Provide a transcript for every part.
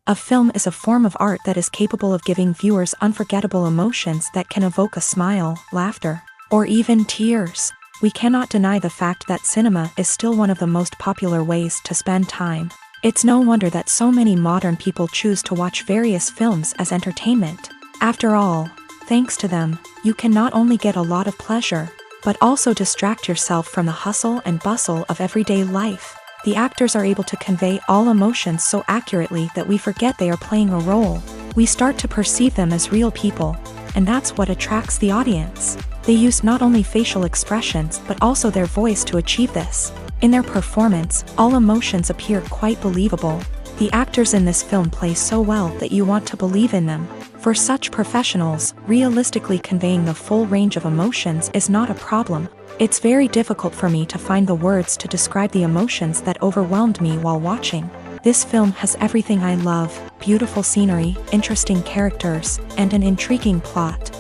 A film is a form of art that is capable of giving viewers unforgettable emotions that can evoke a smile, laughter, or even tears. We cannot deny the fact that cinema is still one of the most popular ways to spend time. It's no wonder that so many modern people choose to watch various films as entertainment. After all, thanks to them, you can not only get a lot of pleasure, but also distract yourself from the hustle and bustle of everyday life. The actors are able to convey all emotions so accurately that we forget they are playing a role. We start to perceive them as real people, and that's what attracts the audience. They use not only facial expressions but also their voice to achieve this. In their performance, all emotions appear quite believable. The actors in this film play so well that you want to believe in them. For such professionals, realistically conveying the full range of emotions is not a problem. It's very difficult for me to find the words to describe the emotions that overwhelmed me while watching. This film has everything I love: beautiful scenery, interesting characters, and an intriguing plot.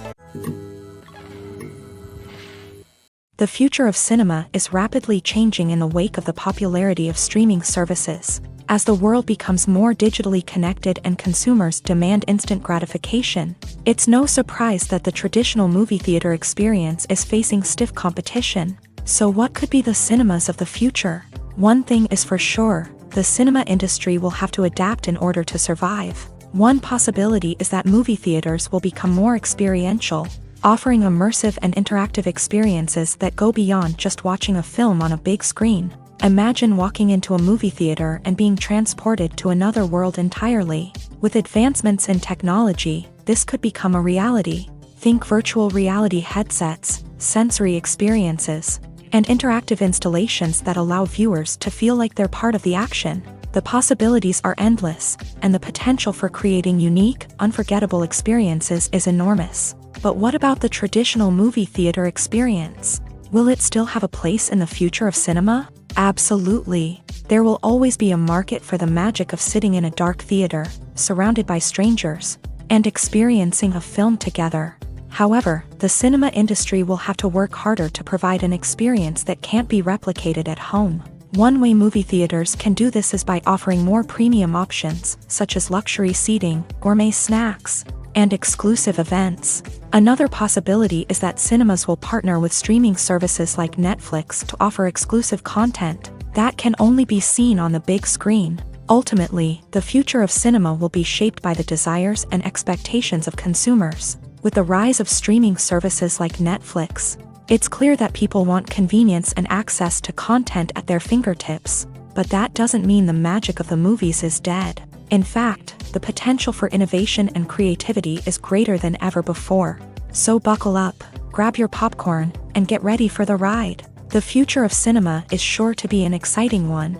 The future of cinema is rapidly changing in the wake of the popularity of streaming services. As the world becomes more digitally connected and consumers demand instant gratification, it's no surprise that the traditional movie theater experience is facing stiff competition. So what could be the cinemas of the future? One thing is for sure, the cinema industry will have to adapt in order to survive. One possibility is that movie theaters will become more experiential, offering immersive and interactive experiences that go beyond just watching a film on a big screen. Imagine walking into a movie theater and being transported to another world entirely. With advancements in technology, this could become a reality. Think virtual reality headsets, sensory experiences, and interactive installations that allow viewers to feel like they're part of the action. The possibilities are endless, and the potential for creating unique, unforgettable experiences is enormous. But what about the traditional movie theater experience? Will it still have a place in the future of cinema? Absolutely. There will always be a market for the magic of sitting in a dark theater, surrounded by strangers, and experiencing a film together. However, the cinema industry will have to work harder to provide an experience that can't be replicated at home. One way movie theaters can do this is by offering more premium options, such as luxury seating, gourmet snacks, and exclusive events. Another possibility is that cinemas will partner with streaming services like Netflix to offer exclusive content that can only be seen on the big screen. Ultimately, the future of cinema will be shaped by the desires and expectations of consumers. With the rise of streaming services like Netflix, it's clear that people want convenience and access to content at their fingertips. But that doesn't mean the magic of the movies is dead. In fact, the potential for innovation and creativity is greater than ever before. So buckle up, grab your popcorn, and get ready for the ride. The future of cinema is sure to be an exciting one.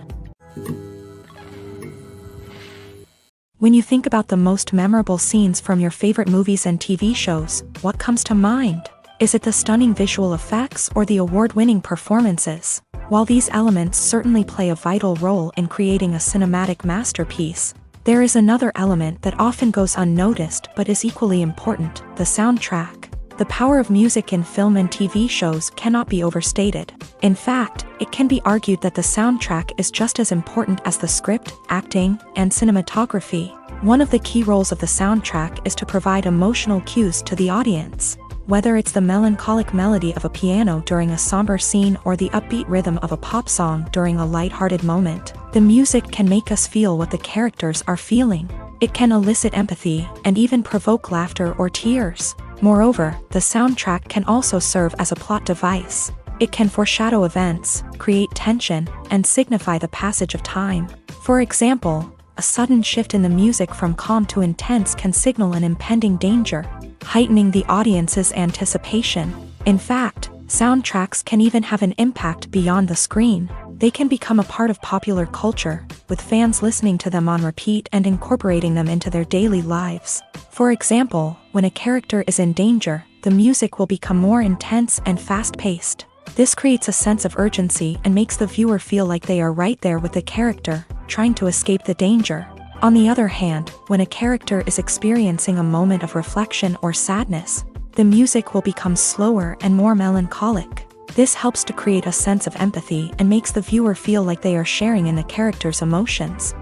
When you think about the most memorable scenes from your favorite movies and TV shows, what comes to mind? Is it the stunning visual effects or the award-winning performances? While these elements certainly play a vital role in creating a cinematic masterpiece, there is another element that often goes unnoticed but is equally important: the soundtrack. The power of music in film and TV shows cannot be overstated. In fact, it can be argued that the soundtrack is just as important as the script, acting, and cinematography. One of the key roles of the soundtrack is to provide emotional cues to the audience. Whether it's the melancholic melody of a piano during a somber scene or the upbeat rhythm of a pop song during a light-hearted moment, the music can make us feel what the characters are feeling. It can elicit empathy and even provoke laughter or tears. Moreover, the soundtrack can also serve as a plot device. It can foreshadow events, create tension, and signify the passage of time. For example, a sudden shift in the music from calm to intense can signal an impending danger, heightening the audience's anticipation. In fact, soundtracks can even have an impact beyond the screen. They can become a part of popular culture, with fans listening to them on repeat and incorporating them into their daily lives. For example, when a character is in danger, the music will become more intense and fast-paced. This creates a sense of urgency and makes the viewer feel like they are right there with the character, trying to escape the danger. On the other hand, when a character is experiencing a moment of reflection or sadness, the music will become slower and more melancholic. This helps to create a sense of empathy and makes the viewer feel like they are sharing in the character's emotions.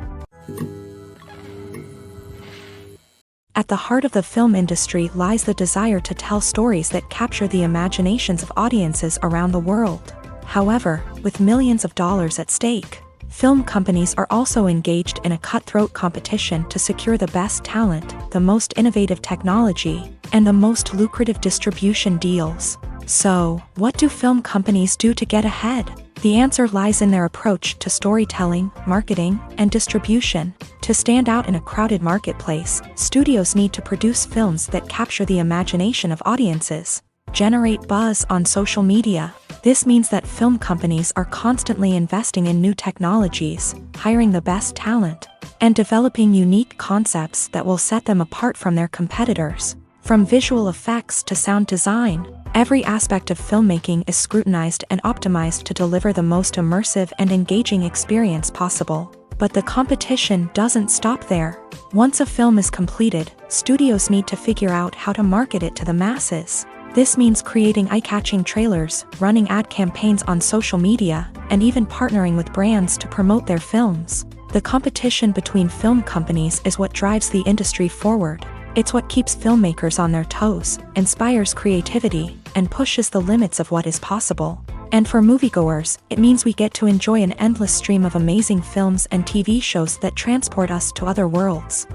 At the heart of the film industry lies the desire to tell stories that capture the imaginations of audiences around the world. However, with millions of dollars at stake, film companies are also engaged in a cutthroat competition to secure the best talent, the most innovative technology, and the most lucrative distribution deals. So, what do film companies do to get ahead? The answer lies in their approach to storytelling, marketing, and distribution. To stand out in a crowded marketplace, studios need to produce films that capture the imagination of audiences, generate buzz on social media. This means that film companies are constantly investing in new technologies, hiring the best talent, and developing unique concepts that will set them apart from their competitors. From visual effects to sound design, every aspect of filmmaking is scrutinized and optimized to deliver the most immersive and engaging experience possible. But the competition doesn't stop there. Once a film is completed, studios need to figure out how to market it to the masses. This means creating eye-catching trailers, running ad campaigns on social media, and even partnering with brands to promote their films. The competition between film companies is what drives the industry forward. It's what keeps filmmakers on their toes, inspires creativity, and pushes the limits of what is possible. And for moviegoers, it means we get to enjoy an endless stream of amazing films and TV shows that transport us to other worlds.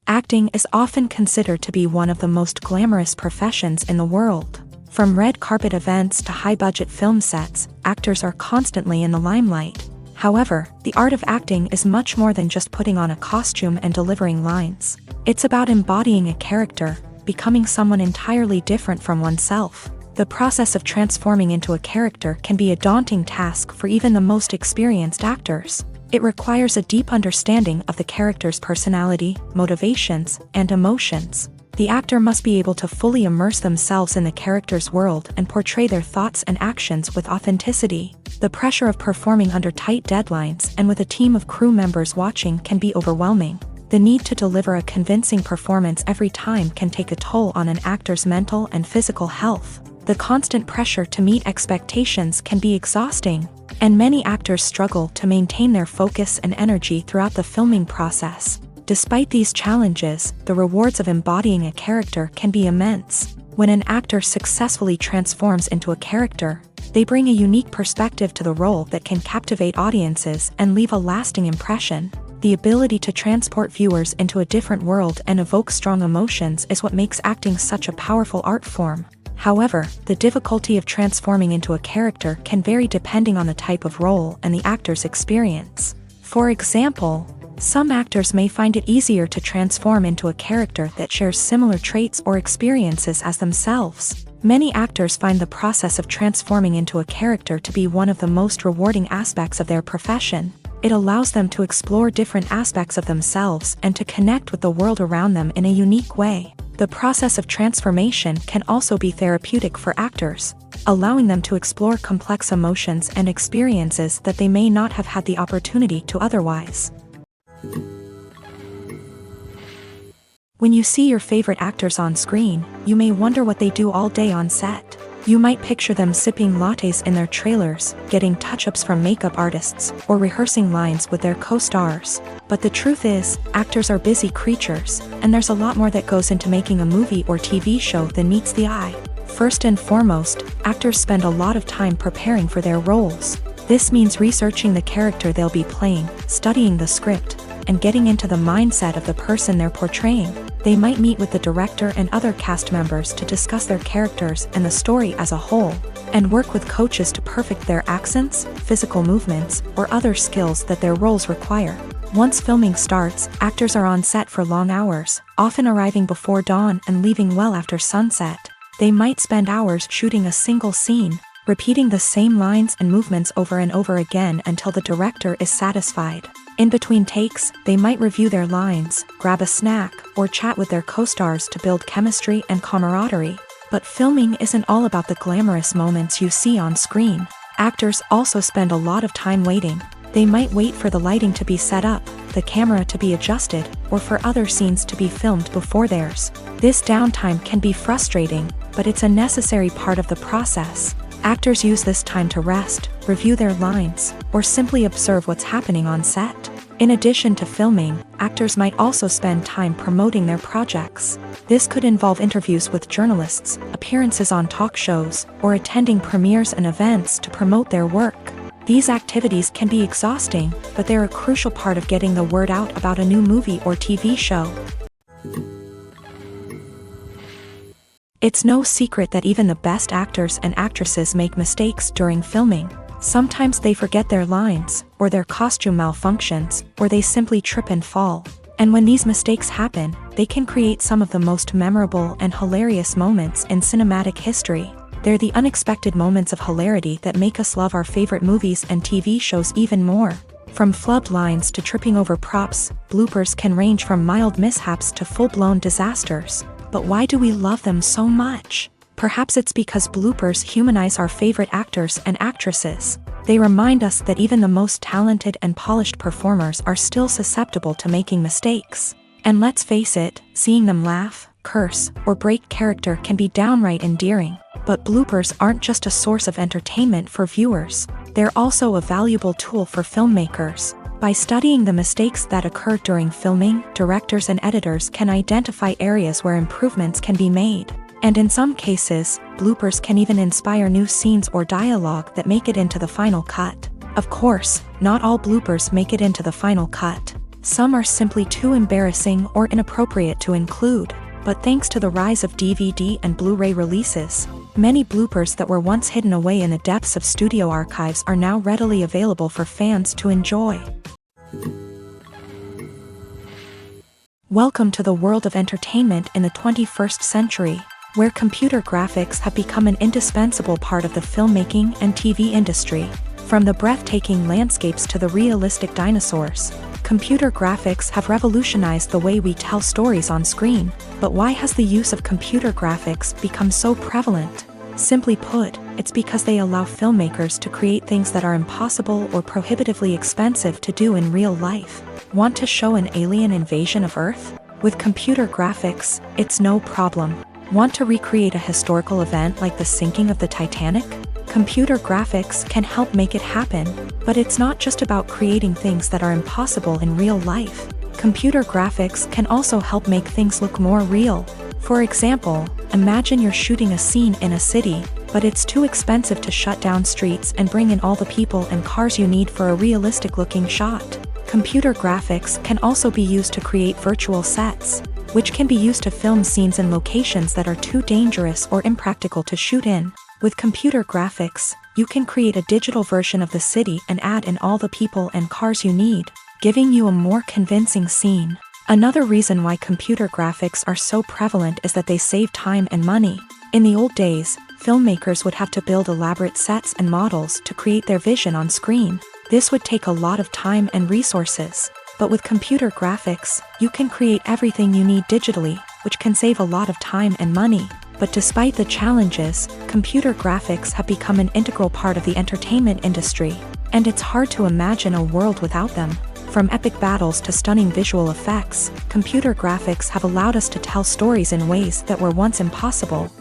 Acting is often considered to be one of the most glamorous professions in the world. From red carpet events to high-budget film sets, actors are constantly in the limelight. However, the art of acting is much more than just putting on a costume and delivering lines. It's about embodying a character, becoming someone entirely different from oneself. The process of transforming into a character can be a daunting task for even the most experienced actors. It requires a deep understanding of the character's personality, motivations, and emotions. The actor must be able to fully immerse themselves in the character's world and portray their thoughts and actions with authenticity. The pressure of performing under tight deadlines and with a team of crew members watching can be overwhelming. The need to deliver a convincing performance every time can take a toll on an actor's mental and physical health. The constant pressure to meet expectations can be exhausting, and many actors struggle to maintain their focus and energy throughout the filming process. Despite these challenges, the rewards of embodying a character can be immense. When an actor successfully transforms into a character, they bring a unique perspective to the role that can captivate audiences and leave a lasting impression. The ability to transport viewers into a different world and evoke strong emotions is what makes acting such a powerful art form. However, the difficulty of transforming into a character can vary depending on the type of role and the actor's experience. For example, some actors may find it easier to transform into a character that shares similar traits or experiences as themselves. Many actors find the process of transforming into a character to be one of the most rewarding aspects of their profession. It allows them to explore different aspects of themselves and to connect with the world around them in a unique way. The process of transformation can also be therapeutic for actors, allowing them to explore complex emotions and experiences that they may not have had the opportunity to otherwise. When you see your favorite actors on screen, you may wonder what they do all day on set. You might picture them sipping lattes in their trailers, getting touch-ups from makeup artists, or rehearsing lines with their co-stars. But the truth is, actors are busy creatures, and there's a lot more that goes into making a movie or TV show than meets the eye. First and foremost, actors spend a lot of time preparing for their roles. This means researching the character they'll be playing, studying the script, and getting into the mindset of the person they're portraying. They might meet with the director and other cast members to discuss their characters and the story as a whole, and work with coaches to perfect their accents, physical movements, or other skills that their roles require. Once filming starts, actors are on set for long hours, often arriving before dawn and leaving well after sunset. They might spend hours shooting a single scene, repeating the same lines and movements over and over again until the director is satisfied. In between takes, they might review their lines, grab a snack, or chat with their co-stars to build chemistry and camaraderie. But filming isn't all about the glamorous moments you see on screen. Actors also spend a lot of time waiting. They might wait for the lighting to be set up, the camera to be adjusted, or for other scenes to be filmed before theirs. This downtime can be frustrating, but it's a necessary part of the process. Actors use this time to rest, review their lines, or simply observe what's happening on set. In addition to filming, actors might also spend time promoting their projects. This could involve interviews with journalists, appearances on talk shows, or attending premieres and events to promote their work. These activities can be exhausting, but they're a crucial part of getting the word out about a new movie or TV show. It's no secret that even the best actors and actresses make mistakes during filming. Sometimes they forget their lines, or their costume malfunctions, or they simply trip and fall. And when these mistakes happen, they can create some of the most memorable and hilarious moments in cinematic history. They're the unexpected moments of hilarity that make us love our favorite movies and TV shows even more. From flubbed lines to tripping over props, bloopers can range from mild mishaps to full-blown disasters. But why do we love them so much? Perhaps it's because bloopers humanize our favorite actors and actresses. They remind us that even the most talented and polished performers are still susceptible to making mistakes. And let's face it, seeing them laugh, curse, or break character can be downright endearing. But bloopers aren't just a source of entertainment for viewers. They're also a valuable tool for filmmakers. By studying the mistakes that occur during filming, directors and editors can identify areas where improvements can be made. And in some cases, bloopers can even inspire new scenes or dialogue that make it into the final cut. Of course, not all bloopers make it into the final cut. Some are simply too embarrassing or inappropriate to include. But thanks to the rise of DVD and Blu-ray releases, many bloopers that were once hidden away in the depths of studio archives are now readily available for fans to enjoy. Welcome to the world of entertainment in the 21st century, where computer graphics have become an indispensable part of the filmmaking and TV industry. From the breathtaking landscapes to the realistic dinosaurs, computer graphics have revolutionized the way we tell stories on screen. But why has the use of computer graphics become so prevalent? Simply put, it's because they allow filmmakers to create things that are impossible or prohibitively expensive to do in real life. Want to show an alien invasion of Earth? With computer graphics, it's no problem. Want to recreate a historical event like the sinking of the Titanic? Computer graphics can help make it happen. But it's not just about creating things that are impossible in real life. Computer graphics can also help make things look more real. For example, imagine you're shooting a scene in a city, but it's too expensive to shut down streets and bring in all the people and cars you need for a realistic-looking shot. Computer graphics can also be used to create virtual sets, which can be used to film scenes in locations that are too dangerous or impractical to shoot in. With computer graphics, you can create a digital version of the city and add in all the people and cars you need, giving you a more convincing scene. Another reason why computer graphics are so prevalent is that they save time and money. In the old days, filmmakers would have to build elaborate sets and models to create their vision on screen. This would take a lot of time and resources. But with computer graphics, you can create everything you need digitally, which can save a lot of time and money. But despite the challenges, computer graphics have become an integral part of the entertainment industry, and it's hard to imagine a world without them. From epic battles to stunning visual effects, computer graphics have allowed us to tell stories in ways that were once impossible.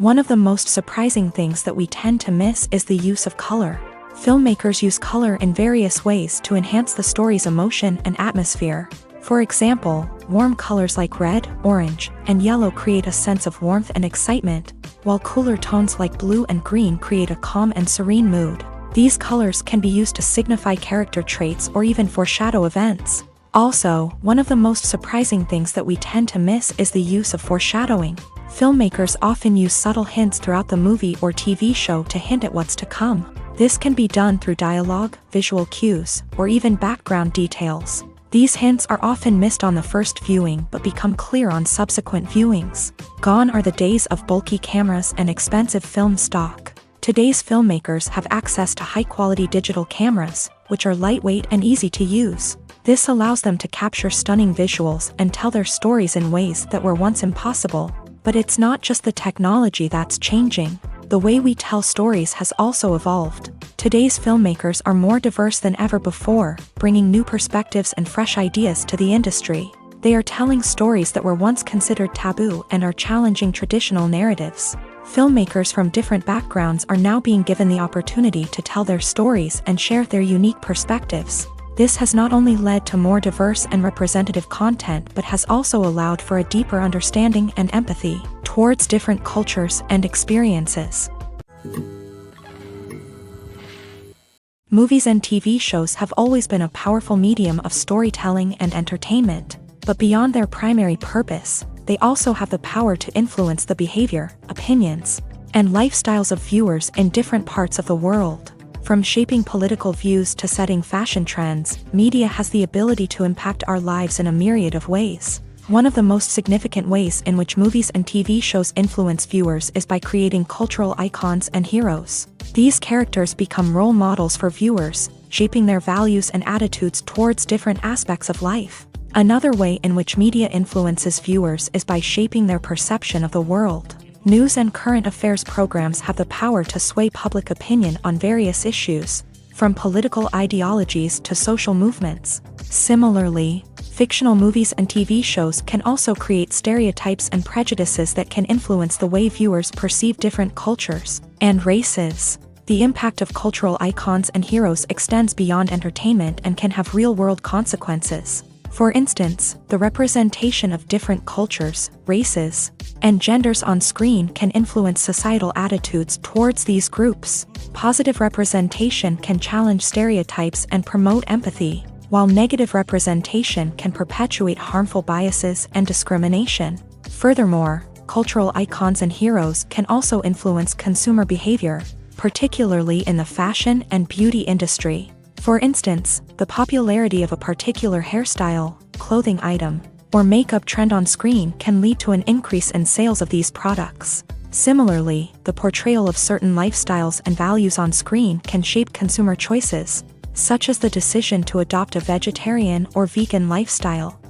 One of the most surprising things that we tend to miss is the use of color. Filmmakers use color in various ways to enhance the story's emotion and atmosphere. For example, warm colors like red, orange, and yellow create a sense of warmth and excitement, while cooler tones like blue and green create a calm and serene mood. These colors can be used to signify character traits or even foreshadow events. Also, one of the most surprising things that we tend to miss is the use of foreshadowing. Filmmakers often use subtle hints throughout the movie or TV show to hint at what's to come. This can be done through dialogue, visual cues, or even background details. These hints are often missed on the first viewing but become clear on subsequent viewings. Gone are the days of bulky cameras and expensive film stock. Today's filmmakers have access to high-quality digital cameras, which are lightweight and easy to use. This allows them to capture stunning visuals and tell their stories in ways that were once impossible. But it's not just the technology that's changing. The way we tell stories has also evolved. Today's filmmakers are more diverse than ever before, bringing new perspectives and fresh ideas to the industry. They are telling stories that were once considered taboo and are challenging traditional narratives. Filmmakers from different backgrounds are now being given the opportunity to tell their stories and share their unique perspectives. This has not only led to more diverse and representative content but has also allowed for a deeper understanding and empathy towards different cultures and experiences. Movies and TV shows have always been a powerful medium of storytelling and entertainment, but beyond their primary purpose, they also have the power to influence the behavior, opinions, and lifestyles of viewers in different parts of the world. From shaping political views to setting fashion trends, media has the ability to impact our lives in a myriad of ways. One of the most significant ways in which movies and TV shows influence viewers is by creating cultural icons and heroes. These characters become role models for viewers, shaping their values and attitudes towards different aspects of life. Another way in which media influences viewers is by shaping their perception of the world. News and current affairs programs have the power to sway public opinion on various issues, from political ideologies to social movements. Similarly, fictional movies and TV shows can also create stereotypes and prejudices that can influence the way viewers perceive different cultures and races. The impact of cultural icons and heroes extends beyond entertainment and can have real-world consequences. For instance, the representation of different cultures, races, and genders on screen can influence societal attitudes towards these groups. Positive representation can challenge stereotypes and promote empathy, while negative representation can perpetuate harmful biases and discrimination. Furthermore, cultural icons and heroes can also influence consumer behavior, particularly in the fashion and beauty industry. For instance, the popularity of a particular hairstyle, clothing item, or makeup trend on screen can lead to an increase in sales of these products. Similarly, the portrayal of certain lifestyles and values on screen can shape consumer choices, such as the decision to adopt a vegetarian or vegan lifestyle.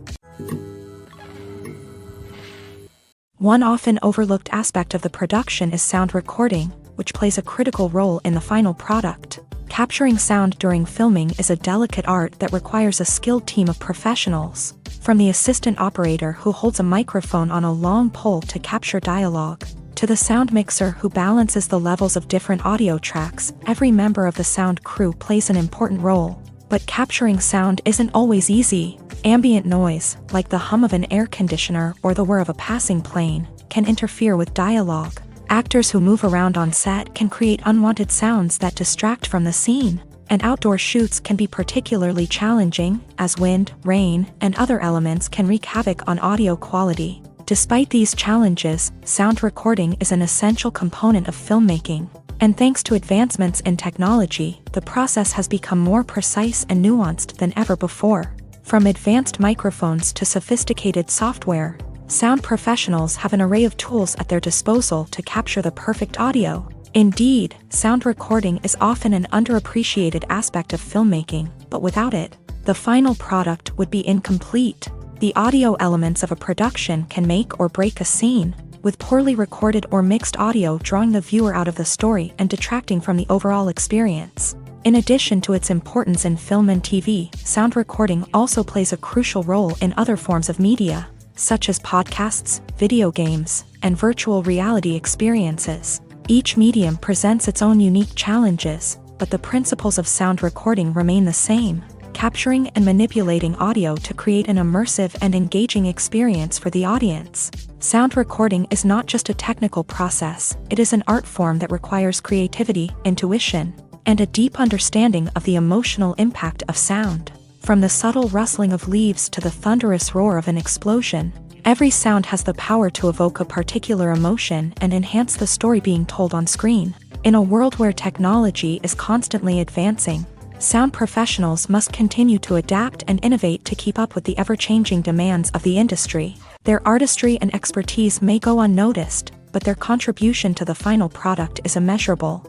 One often overlooked aspect of the production is sound recording, which plays a critical role in the final product. Capturing sound during filming is a delicate art that requires a skilled team of professionals. From the assistant operator who holds a microphone on a long pole to capture dialogue, to the sound mixer who balances the levels of different audio tracks, every member of the sound crew plays an important role. But capturing sound isn't always easy. Ambient noise, like the hum of an air conditioner or the whir of a passing plane, can interfere with dialogue. Actors who move around on set can create unwanted sounds that distract from the scene, and outdoor shoots can be particularly challenging, as wind, rain, and other elements can wreak havoc on audio quality. Despite these challenges, sound recording is an essential component of filmmaking, and thanks to advancements in technology, the process has become more precise and nuanced than ever before. From advanced microphones to sophisticated software, sound professionals have an array of tools at their disposal to capture the perfect audio. Indeed, sound recording is often an underappreciated aspect of filmmaking, but without it, the final product would be incomplete. The audio elements of a production can make or break a scene, with poorly recorded or mixed audio drawing the viewer out of the story and detracting from the overall experience. In addition to its importance in film and TV, sound recording also plays a crucial role in other forms of media. such as podcasts, video games, and virtual reality experiences. Each medium presents its own unique challenges, but the principles of sound recording remain the same: capturing and manipulating audio to create an immersive and engaging experience for the audience. Sound recording is not just a technical process, it is an art form that requires creativity, intuition, and a deep understanding of the emotional impact of sound. From the subtle rustling of leaves to the thunderous roar of an explosion, every sound has the power to evoke a particular emotion and enhance the story being told on screen. In a world where technology is constantly advancing, sound professionals must continue to adapt and innovate to keep up with the ever-changing demands of the industry. Their artistry and expertise may go unnoticed, but their contribution to the final product is immeasurable.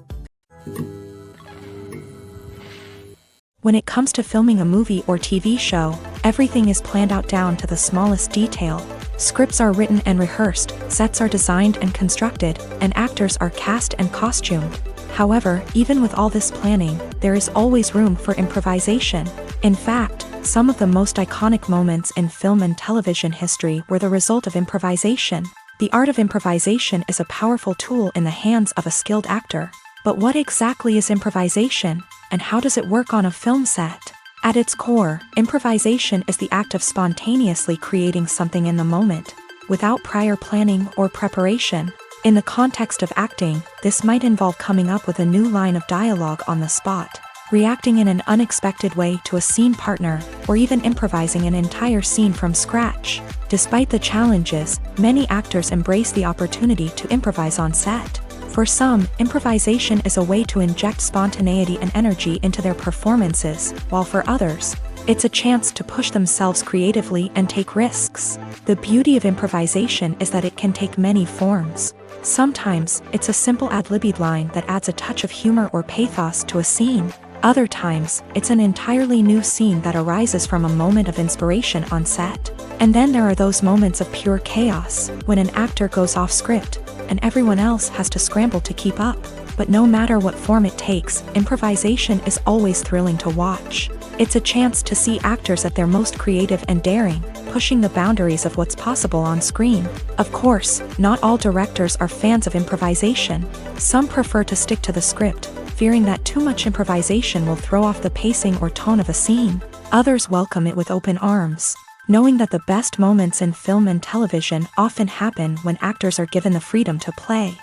When it comes to filming a movie or TV show, everything is planned out down to the smallest detail. Scripts are written and rehearsed, sets are designed and constructed, and actors are cast and costumed. However, even with all this planning, there is always room for improvisation. In fact, some of the most iconic moments in film and television history were the result of improvisation. The art of improvisation is a powerful tool in the hands of a skilled actor. But what exactly is improvisation, and how does it work on a film set? At its core, improvisation is the act of spontaneously creating something in the moment, without prior planning or preparation. In the context of acting, this might involve coming up with a new line of dialogue on the spot, reacting in an unexpected way to a scene partner, or even improvising an entire scene from scratch. Despite the challenges, many actors embrace the opportunity to improvise on set. For some, improvisation is a way to inject spontaneity and energy into their performances, while for others, it's a chance to push themselves creatively and take risks. The beauty of improvisation is that it can take many forms. Sometimes, it's a simple ad-libbed line that adds a touch of humor or pathos to a scene. Other times, it's an entirely new scene that arises from a moment of inspiration on set. And then there are those moments of pure chaos, when an actor goes off script, and everyone else has to scramble to keep up. But no matter what form it takes, improvisation is always thrilling to watch. It's a chance to see actors at their most creative and daring, pushing the boundaries of what's possible on screen. Of course, not all directors are fans of improvisation. Some prefer to stick to the script, fearing that too much improvisation will throw off the pacing or tone of a scene. Others welcome it with open arms, knowing that the best moments in film and television often happen when actors are given the freedom to play.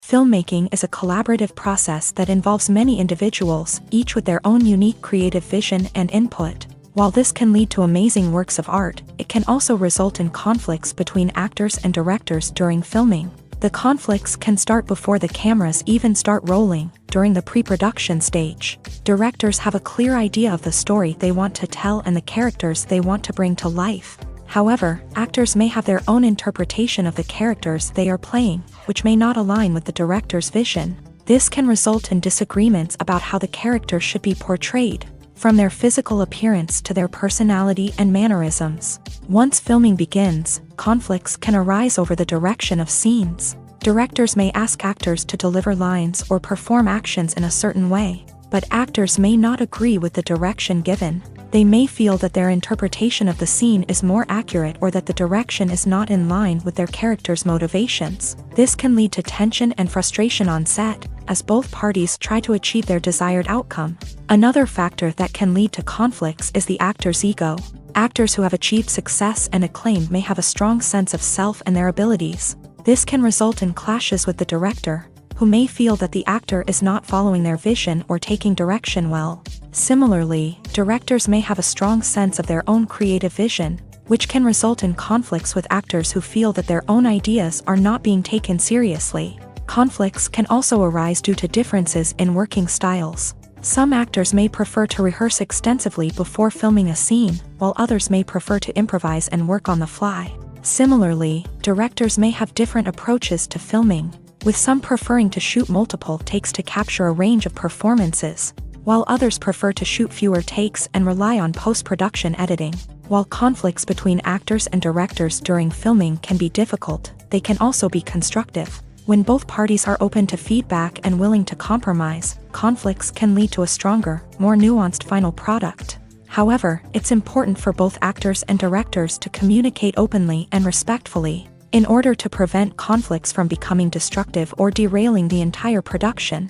Filmmaking is a collaborative process that involves many individuals, each with their own unique creative vision and input. While this can lead to amazing works of art, it can also result in conflicts between actors and directors during filming. The conflicts can start before the cameras even start rolling, during the pre-production stage. Directors have a clear idea of the story they want to tell and the characters they want to bring to life. However, actors may have their own interpretation of the characters they are playing, which may not align with the director's vision. This can result in disagreements about how the characters should be portrayed, from their physical appearance to their personality and mannerisms. Once filming begins, conflicts can arise over the direction of scenes. Directors may ask actors to deliver lines or perform actions in a certain way, but actors may not agree with the direction given. They may feel that their interpretation of the scene is more accurate or that the direction is not in line with their character's motivations. This can lead to tension and frustration on set, as both parties try to achieve their desired outcome. Another factor that can lead to conflicts is the actor's ego. Actors who have achieved success and acclaim may have a strong sense of self and their abilities. This can result in clashes with the director, who may feel that the actor is not following their vision or taking direction well. Similarly, directors may have a strong sense of their own creative vision, which can result in conflicts with actors who feel that their own ideas are not being taken seriously. Conflicts can also arise due to differences in working styles. Some actors may prefer to rehearse extensively before filming a scene, while others may prefer to improvise and work on the fly. Similarly, directors may have different approaches to filming, with some preferring to shoot multiple takes to capture a range of performances, while others prefer to shoot fewer takes and rely on post-production editing. While conflicts between actors and directors during filming can be difficult, they can also be constructive. When both parties are open to feedback and willing to compromise, conflicts can lead to a stronger, more nuanced final product. However, it's important for both actors and directors to communicate openly and respectfully, in order to prevent conflicts from becoming destructive or derailing the entire production.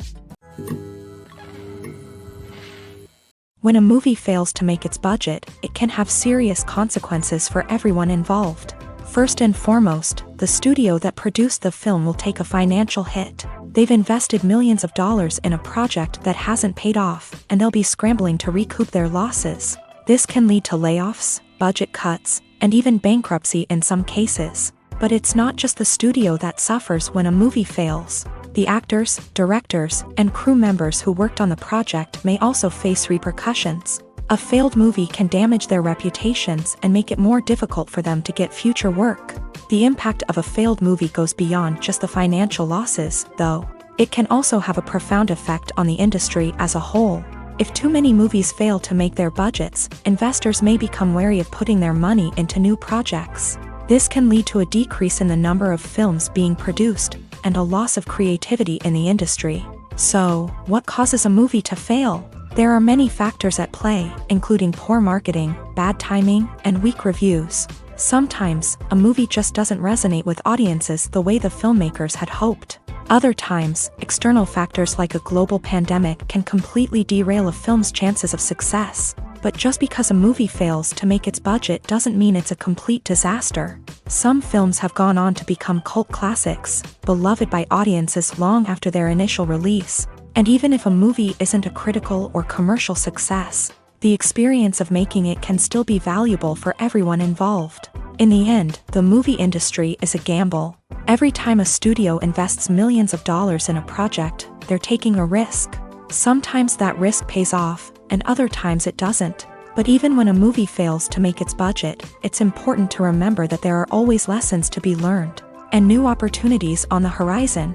When a movie fails to make its budget, it can have serious consequences for everyone involved. First and foremost, the studio that produced the film will take a financial hit. They've invested millions of dollars in a project that hasn't paid off, and they'll be scrambling to recoup their losses. This can lead to layoffs, budget cuts, and even bankruptcy in some cases. But it's not just the studio that suffers when a movie fails. The actors, directors, and crew members who worked on the project may also face repercussions. A failed movie can damage their reputations and make it more difficult for them to get future work. The impact of a failed movie goes beyond just the financial losses, though. It can also have a profound effect on the industry as a whole. If too many movies fail to make their budgets, investors may become wary of putting their money into new projects. This can lead to a decrease in the number of films being produced, and a loss of creativity in the industry. So, what causes a movie to fail? There are many factors at play, including poor marketing, bad timing, and weak reviews. Sometimes, a movie just doesn't resonate with audiences the way the filmmakers had hoped. Other times, external factors like a global pandemic can completely derail a film's chances of success. But just because a movie fails to make its budget doesn't mean it's a complete disaster. Some films have gone on to become cult classics, beloved by audiences long after their initial release. And even if a movie isn't a critical or commercial success, the experience of making it can still be valuable for everyone involved. In the end, the movie industry is a gamble. Every time a studio invests millions of dollars in a project, they're taking a risk. Sometimes that risk pays off, and other times it doesn't. But even when a movie fails to make its budget, it's important to remember that there are always lessons to be learned, and new opportunities on the horizon.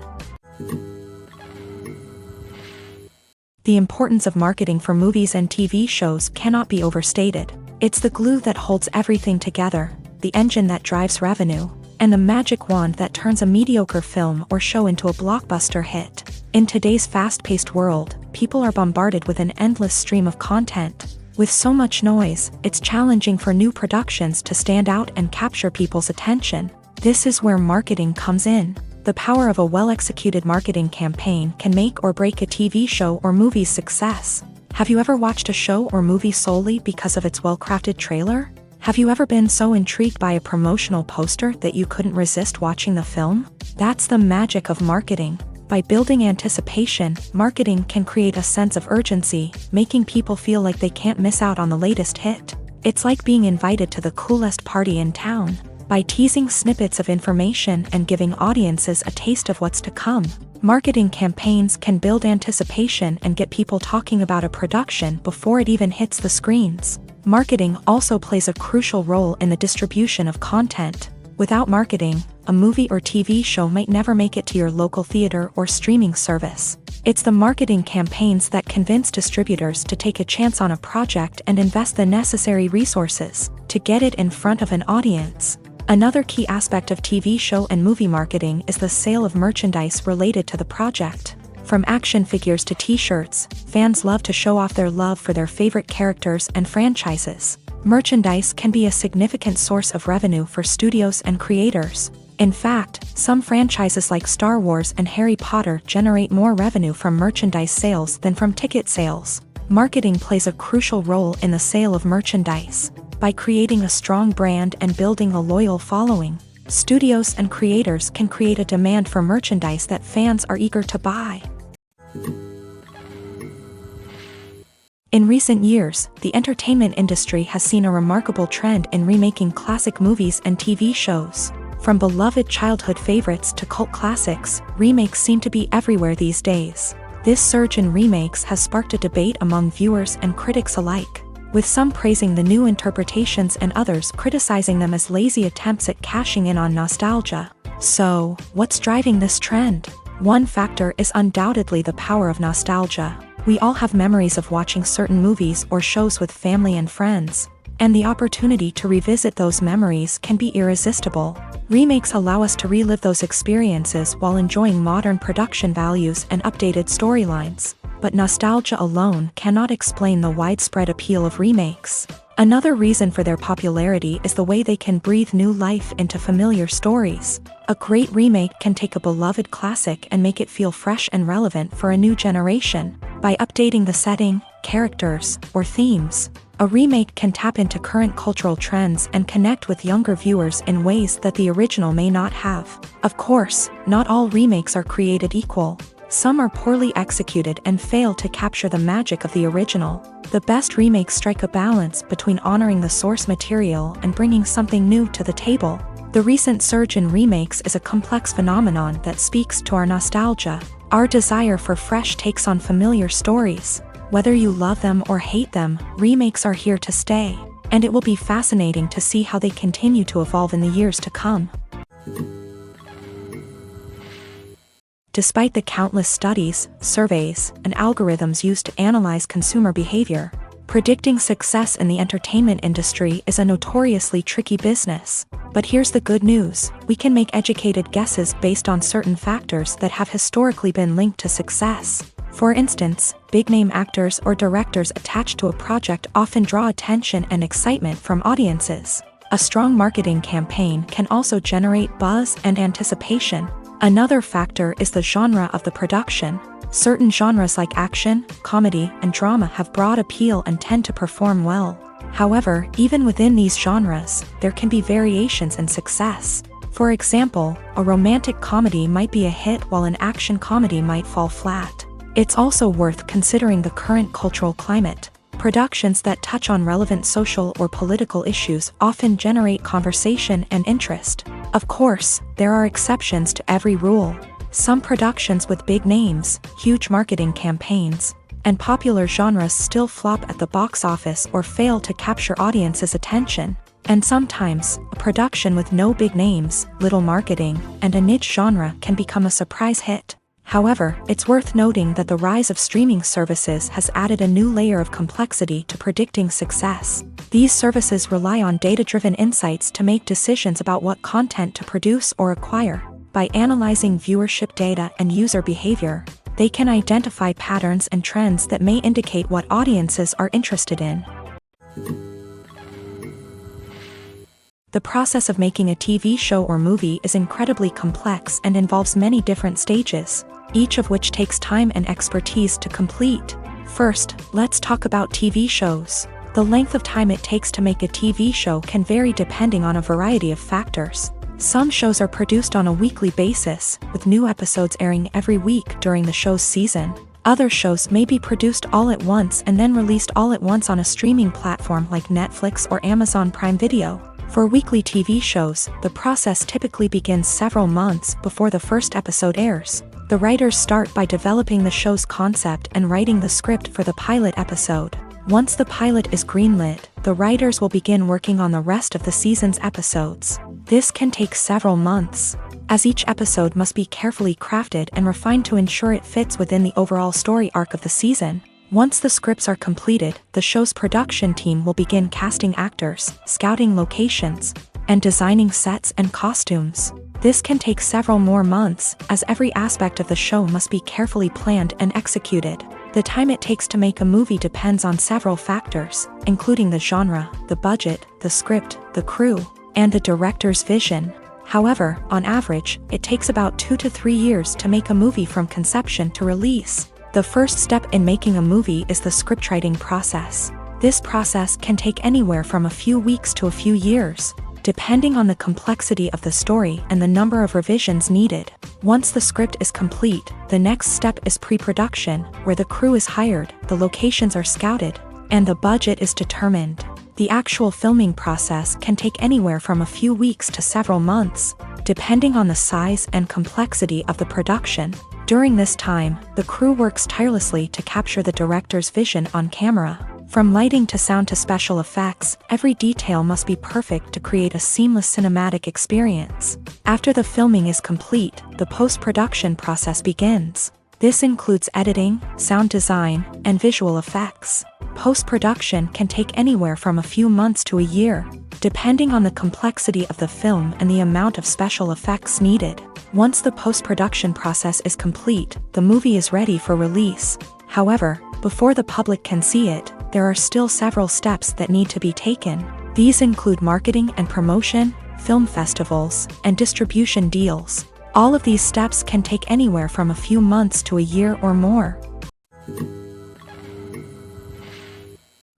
The importance of marketing for movies and TV shows cannot be overstated. It's the glue that holds everything together, the engine that drives revenue, and the magic wand that turns a mediocre film or show into a blockbuster hit. In today's fast-paced world, people are bombarded with an endless stream of content. With so much noise, it's challenging for new productions to stand out and capture people's attention. This is where marketing comes in. The power of a well-executed marketing campaign can make or break a TV show or movie's success. Have you ever watched a show or movie solely because of its well-crafted trailer? Have you ever been so intrigued by a promotional poster that you couldn't resist watching the film? That's the magic of marketing. By building anticipation, marketing can create a sense of urgency, making people feel like they can't miss out on the latest hit. It's like being invited to the coolest party in town. By teasing snippets of information and giving audiences a taste of what's to come, marketing campaigns can build anticipation and get people talking about a production before it even hits the screens. Marketing also plays a crucial role in the distribution of content. Without marketing, a movie or TV show might never make it to your local theater or streaming service. It's the marketing campaigns that convince distributors to take a chance on a project and invest the necessary resources to get it in front of an audience. Another key aspect of TV show and movie marketing is the sale of merchandise related to the project. From action figures to t-shirts, fans love to show off their love for their favorite characters and franchises. Merchandise can be a significant source of revenue for studios and creators. In fact, some franchises like Star Wars and Harry Potter generate more revenue from merchandise sales than from ticket sales. Marketing plays a crucial role in the sale of merchandise. By creating a strong brand and building a loyal following, studios and creators can create a demand for merchandise that fans are eager to buy. In recent years, the entertainment industry has seen a remarkable trend in remaking classic movies and TV shows. From beloved childhood favorites to cult classics, remakes seem to be everywhere these days. This surge in remakes has sparked a debate among viewers and critics alike, with some praising the new interpretations and others criticizing them as lazy attempts at cashing in on nostalgia. So, what's driving this trend? One factor is undoubtedly the power of nostalgia. We all have memories of watching certain movies or shows with family and friends, and the opportunity to revisit those memories can be irresistible. Remakes allow us to relive those experiences while enjoying modern production values and updated storylines. but nostalgia alone cannot explain the widespread appeal of remakes. Another reason for their popularity is the way they can breathe new life into familiar stories. A great remake can take a beloved classic and make it feel fresh and relevant for a new generation. By updating the setting, characters, or themes, a remake can tap into current cultural trends and connect with younger viewers in ways that the original may not have. Of course, not all remakes are created equal. Some are poorly executed and fail to capture the magic of the original. The best remakes strike a balance between honoring the source material and bringing something new to the table. The recent surge in remakes is a complex phenomenon that speaks to our nostalgia, our desire for fresh takes on familiar stories. Whether you love them or hate them, remakes are here to stay, and it will be fascinating to see how they continue to evolve in the years to come. Despite the countless studies, surveys, and algorithms used to analyze consumer behavior, predicting success in the entertainment industry is a notoriously tricky business. But here's the good news: we can make educated guesses based on certain factors that have historically been linked to success. For instance, big-name actors or directors attached to a project often draw attention and excitement from audiences. A strong marketing campaign can also generate buzz and anticipation. Another factor is the genre of the production. Certain genres like action, comedy, and drama have broad appeal and tend to perform well. However, even within these genres, there can be variations in success. For example, a romantic comedy might be a hit while an action comedy might fall flat. It's also worth considering the current cultural climate. Productions that touch on relevant social or political issues often generate conversation and interest. Of course, there are exceptions to every rule. Some productions with big names, huge marketing campaigns, and popular genres still flop at the box office or fail to capture audiences' attention. And sometimes, a production with no big names, little marketing, and a niche genre can become a surprise hit. However, it's worth noting that the rise of streaming services has added a new layer of complexity to predicting success. These services rely on data-driven insights to make decisions about what content to produce or acquire. By analyzing viewership data and user behavior, they can identify patterns and trends that may indicate what audiences are interested in. The process of making a TV show or movie is incredibly complex and involves many different stages, each of which takes time and expertise to complete. First, let's talk about TV shows. The length of time it takes to make a TV show can vary depending on a variety of factors. Some shows are produced on a weekly basis, with new episodes airing every week during the show's season. Other shows may be produced all at once and then released all at once on a streaming platform like Netflix or Amazon Prime Video. For weekly TV shows, the process typically begins several months before the first episode airs. The writers start by developing the show's concept and writing the script for the pilot episode. Once the pilot is greenlit, the writers will begin working on the rest of the season's episodes. This can take several months, as each episode must be carefully crafted and refined to ensure it fits within the overall story arc of the season. Once the scripts are completed, the show's production team will begin casting actors, scouting locations, and designing sets and costumes. This can take several more months, as every aspect of the show must be carefully planned and executed. The time it takes to make a movie depends on several factors, including the genre, the budget, the script, the crew, and the director's vision. However, on average, it takes about 2 to 3 years to make a movie from conception to release. The first step in making a movie is the scriptwriting process. This process can take anywhere from a few weeks to a few years, depending on the complexity of the story and the number of revisions needed. Once the script is complete, the next step is pre-production, where the crew is hired, the locations are scouted, and the budget is determined. The actual filming process can take anywhere from a few weeks to several months, depending on the size and complexity of the production. During this time, the crew works tirelessly to capture the director's vision on camera. From lighting to sound to special effects, every detail must be perfect to create a seamless cinematic experience. After the filming is complete, the post-production process begins. This includes editing, sound design, and visual effects. Post-production can take anywhere from a few months to a year, depending on the complexity of the film and the amount of special effects needed. Once the post-production process is complete, the movie is ready for release. However, before the public can see it, there are still several steps that need to be taken. These include marketing and promotion, film festivals, and distribution deals. All of these steps can take anywhere from a few months to a year or more.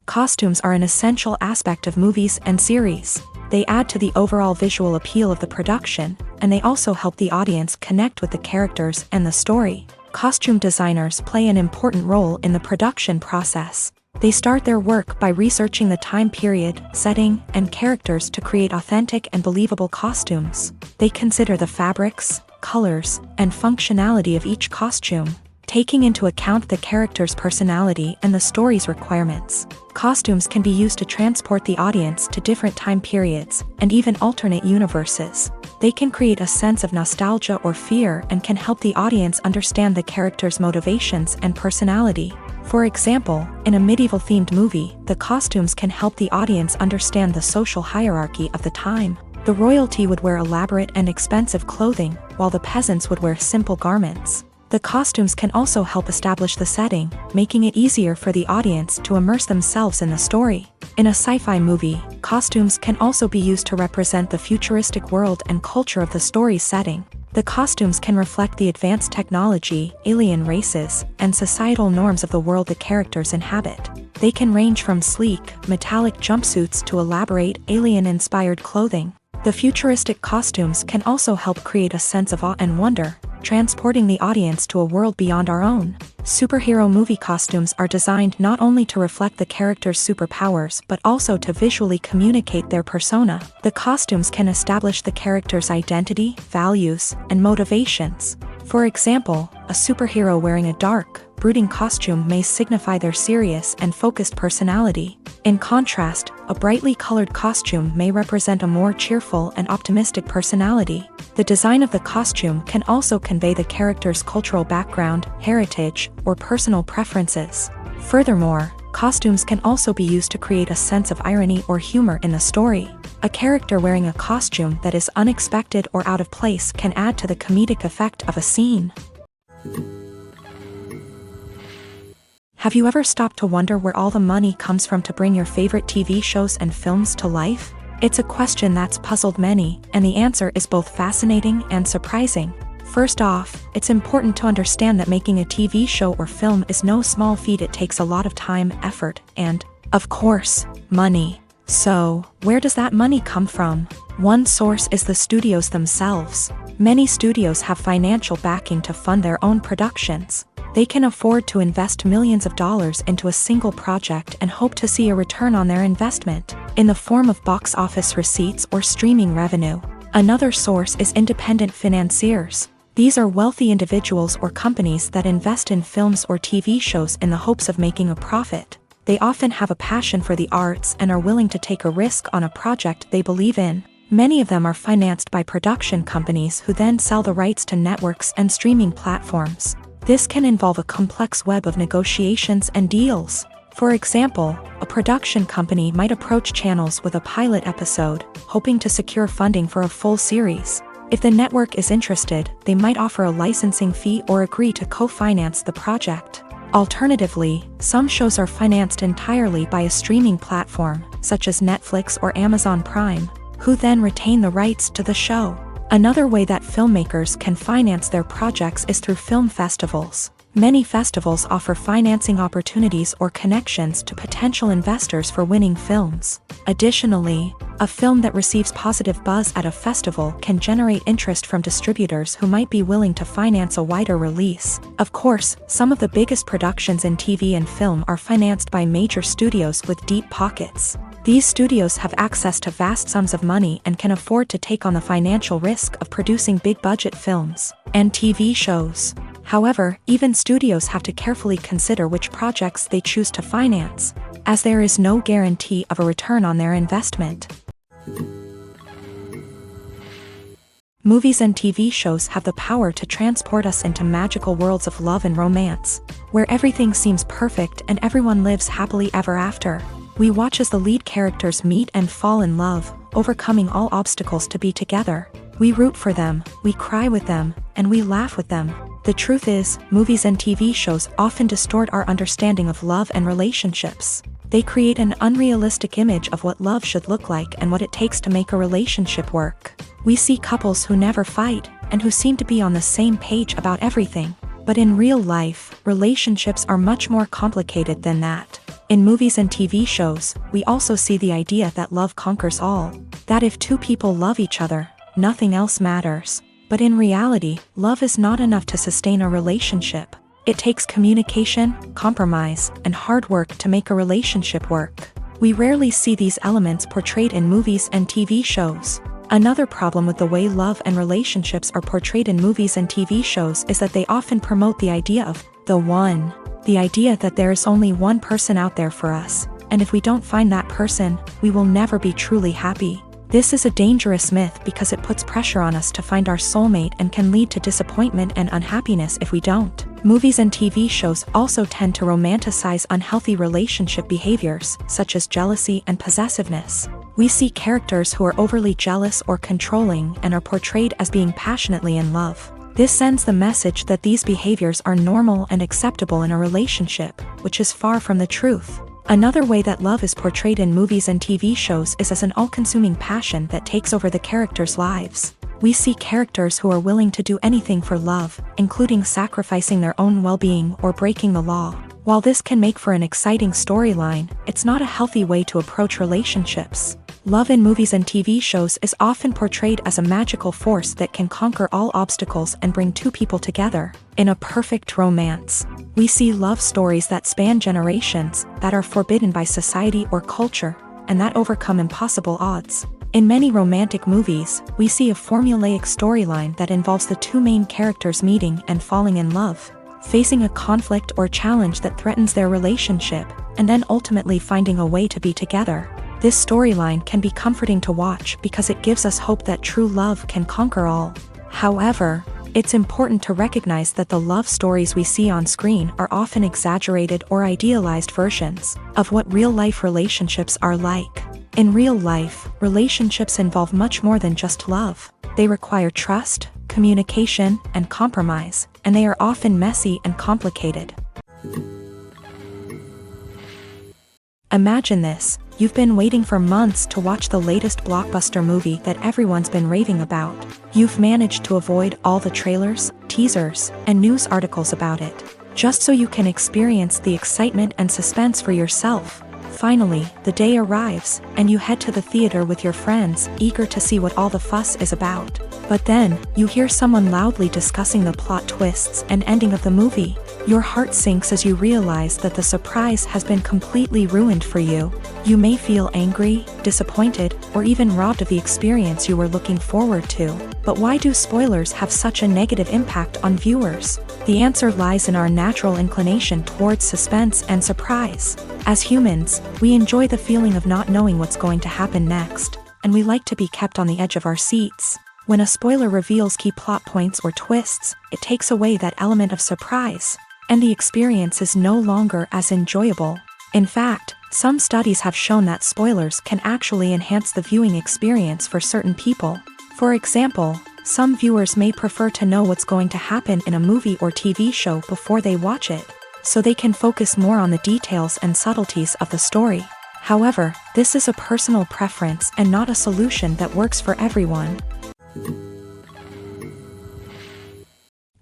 Costumes are an essential aspect of movies and series. They add to the overall visual appeal of the production, and they also help the audience connect with the characters and the story. Costume designers play an important role in the production process. They start their work by researching the time period, setting, and characters to create authentic and believable costumes. They consider the fabrics, colors, and functionality of each costume, taking into account the character's personality and the story's requirements. Costumes can be used to transport the audience to different time periods and even alternate universes. They can create a sense of nostalgia or fear and can help the audience understand the character's motivations and personality. For example, in a medieval-themed movie, the costumes can help the audience understand the social hierarchy of the time. The royalty would wear elaborate and expensive clothing, while the peasants would wear simple garments. The costumes can also help establish the setting, making it easier for the audience to immerse themselves in the story. In a sci-fi movie, costumes can also be used to represent the futuristic world and culture of the story's setting. The costumes can reflect the advanced technology, alien races, and societal norms of the world the characters inhabit. They can range from sleek, metallic jumpsuits to elaborate, alien-inspired clothing. The futuristic costumes can also help create a sense of awe and wonder, transporting the audience to a world beyond our own. Superhero movie costumes are designed not only to reflect the character's superpowers but also to visually communicate their persona. The costumes can establish the character's identity, values, and motivations. For example, a superhero wearing a dark, brooding costume may signify their serious and focused personality. In contrast, a brightly colored costume may represent a more cheerful and optimistic personality. The design of the costume can also convey the character's cultural background, heritage, or personal preferences. Furthermore, costumes can also be used to create a sense of irony or humor in the story. A character wearing a costume that is unexpected or out of place can add to the comedic effect of a scene. Have you ever stopped to wonder where all the money comes from to bring your favorite TV shows and films to life? It's a question that's puzzled many, and the answer is both fascinating and surprising. First off, it's important to understand that making a TV show or film is no small feat. It takes a lot of time, effort, and, of course, money. So, where does that money come from? One source is the studios themselves. Many studios have financial backing to fund their own productions. They can afford to invest millions of dollars into a single project and hope to see a return on their investment, in the form of box office receipts or streaming revenue. Another source is independent financiers. These are wealthy individuals or companies that invest in films or TV shows in the hopes of making a profit. They often have a passion for the arts and are willing to take a risk on a project they believe in. Many of them are financed by production companies who then sell the rights to networks and streaming platforms. This can involve a complex web of negotiations and deals. For example, a production company might approach channels with a pilot episode, hoping to secure funding for a full series. If the network is interested, they might offer a licensing fee or agree to co-finance the project. Alternatively, some shows are financed entirely by a streaming platform, such as Netflix or Amazon Prime, who then retain the rights to the show. Another way that filmmakers can finance their projects is through film festivals. Many festivals offer financing opportunities or connections to potential investors for winning films. Additionally, a film that receives positive buzz at a festival can generate interest from distributors who might be willing to finance a wider release. Of course, some of the biggest productions in TV and film are financed by major studios with deep pockets. These studios have access to vast sums of money and can afford to take on the financial risk of producing big-budget films and TV shows. However, even studios have to carefully consider which projects they choose to finance, as there is no guarantee of a return on their investment. Movies and TV shows have the power to transport us into magical worlds of love and romance, where everything seems perfect and everyone lives happily ever after. We watch as the lead characters meet and fall in love, overcoming all obstacles to be together. We root for them, we cry with them, and we laugh with them. The truth is, movies and TV shows often distort our understanding of love and relationships. They create an unrealistic image of what love should look like and what it takes to make a relationship work. We see couples who never fight, and who seem to be on the same page about everything. But in real life, relationships are much more complicated than that. In movies and TV shows, we also see the idea that love conquers all. That if two people love each other, nothing else matters. But in reality, love is not enough to sustain a relationship. It takes communication, compromise, and hard work to make a relationship work. We rarely see these elements portrayed in movies and TV shows. Another problem with the way love and relationships are portrayed in movies and TV shows is that they often promote the idea of the one. The idea that there is only one person out there for us, and if we don't find that person, we will never be truly happy. This is a dangerous myth because it puts pressure on us to find our soulmate and can lead to disappointment and unhappiness if we don't. Movies and TV shows also tend to romanticize unhealthy relationship behaviors, such as jealousy and possessiveness. We see characters who are overly jealous or controlling and are portrayed as being passionately in love. This sends the message that these behaviors are normal and acceptable in a relationship, which is far from the truth. Another way that love is portrayed in movies and TV shows is as an all-consuming passion that takes over the characters' lives. We see characters who are willing to do anything for love, including sacrificing their own well-being or breaking the law. While this can make for an exciting storyline, it's not a healthy way to approach relationships. Love in movies and TV shows is often portrayed as a magical force that can conquer all obstacles and bring two people together. In a perfect romance, we see love stories that span generations, that are forbidden by society or culture, and that overcome impossible odds. In many romantic movies, we see a formulaic storyline that involves the two main characters meeting and falling in love, facing a conflict or challenge that threatens their relationship, and then ultimately finding a way to be together. This storyline can be comforting to watch because it gives us hope that true love can conquer all. However, it's important to recognize that the love stories we see on screen are often exaggerated or idealized versions of what real-life relationships are like. In real life, relationships involve much more than just love. They require trust, communication, and compromise, and they are often messy and complicated. Imagine this. You've been waiting for months to watch the latest blockbuster movie that everyone's been raving about. You've managed to avoid all the trailers, teasers, and news articles about it, just so you can experience the excitement and suspense for yourself. Finally, the day arrives, and you head to the theater with your friends, eager to see what all the fuss is about. But then, you hear someone loudly discussing the plot twists and ending of the movie. Your heart sinks as you realize that the surprise has been completely ruined for you. You may feel angry, disappointed, or even robbed of the experience you were looking forward to. But why do spoilers have such a negative impact on viewers? The answer lies in our natural inclination towards suspense and surprise. As humans, we enjoy the feeling of not knowing what's going to happen next, and we like to be kept on the edge of our seats. When a spoiler reveals key plot points or twists, it takes away that element of surprise, and the experience is no longer as enjoyable. In fact, some studies have shown that spoilers can actually enhance the viewing experience for certain people. For example, some viewers may prefer to know what's going to happen in a movie or TV show before they watch it, so they can focus more on the details and subtleties of the story. However, this is a personal preference and not a solution that works for everyone.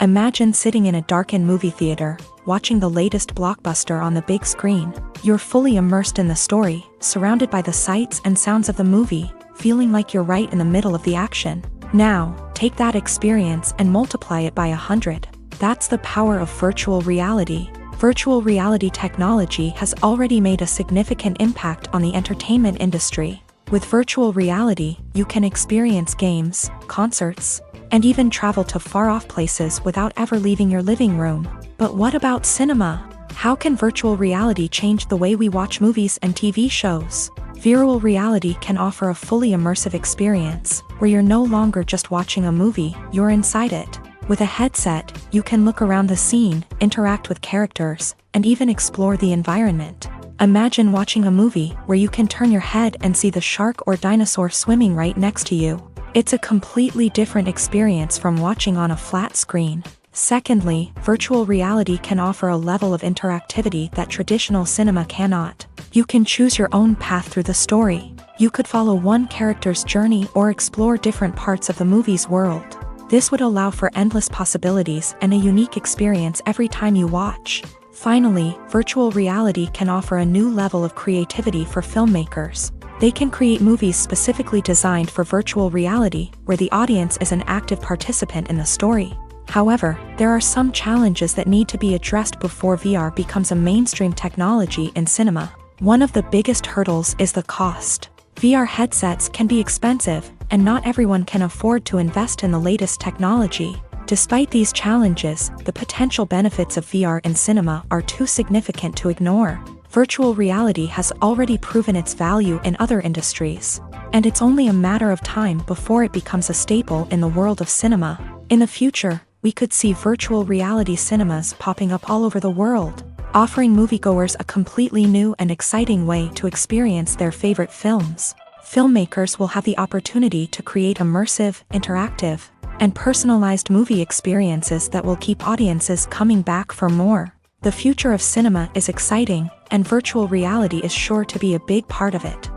Imagine sitting in a darkened movie theater, watching the latest blockbuster on the big screen. You're fully immersed in the story, surrounded by the sights and sounds of the movie, feeling like you're right in the middle of the action. Now, take that experience and multiply it by 100. That's the power of virtual reality. Virtual reality technology has already made a significant impact on the entertainment industry. With virtual reality, you can experience games, concerts, and even travel to far-off places without ever leaving your living room. But what about cinema? How can virtual reality change the way we watch movies and TV shows? Virtual reality can offer a fully immersive experience, where you're no longer just watching a movie, you're inside it. With a headset, you can look around the scene, interact with characters, and even explore the environment. Imagine watching a movie where you can turn your head and see the shark or dinosaur swimming right next to you. It's a completely different experience from watching on a flat screen. Secondly, virtual reality can offer a level of interactivity that traditional cinema cannot. You can choose your own path through the story. You could follow one character's journey or explore different parts of the movie's world. This would allow for endless possibilities and a unique experience every time you watch. Finally, virtual reality can offer a new level of creativity for filmmakers. They can create movies specifically designed for virtual reality, where the audience is an active participant in the story. However, there are some challenges that need to be addressed before VR becomes a mainstream technology in cinema. One of the biggest hurdles is the cost. VR headsets can be expensive, and not everyone can afford to invest in the latest technology. Despite these challenges, the potential benefits of VR in cinema are too significant to ignore. Virtual reality has already proven its value in other industries, and it's only a matter of time before it becomes a staple in the world of cinema. In the future, we could see virtual reality cinemas popping up all over the world, offering moviegoers a completely new and exciting way to experience their favorite films. Filmmakers will have the opportunity to create immersive, interactive, and personalized movie experiences that will keep audiences coming back for more. The future of cinema is exciting, and virtual reality is sure to be a big part of it.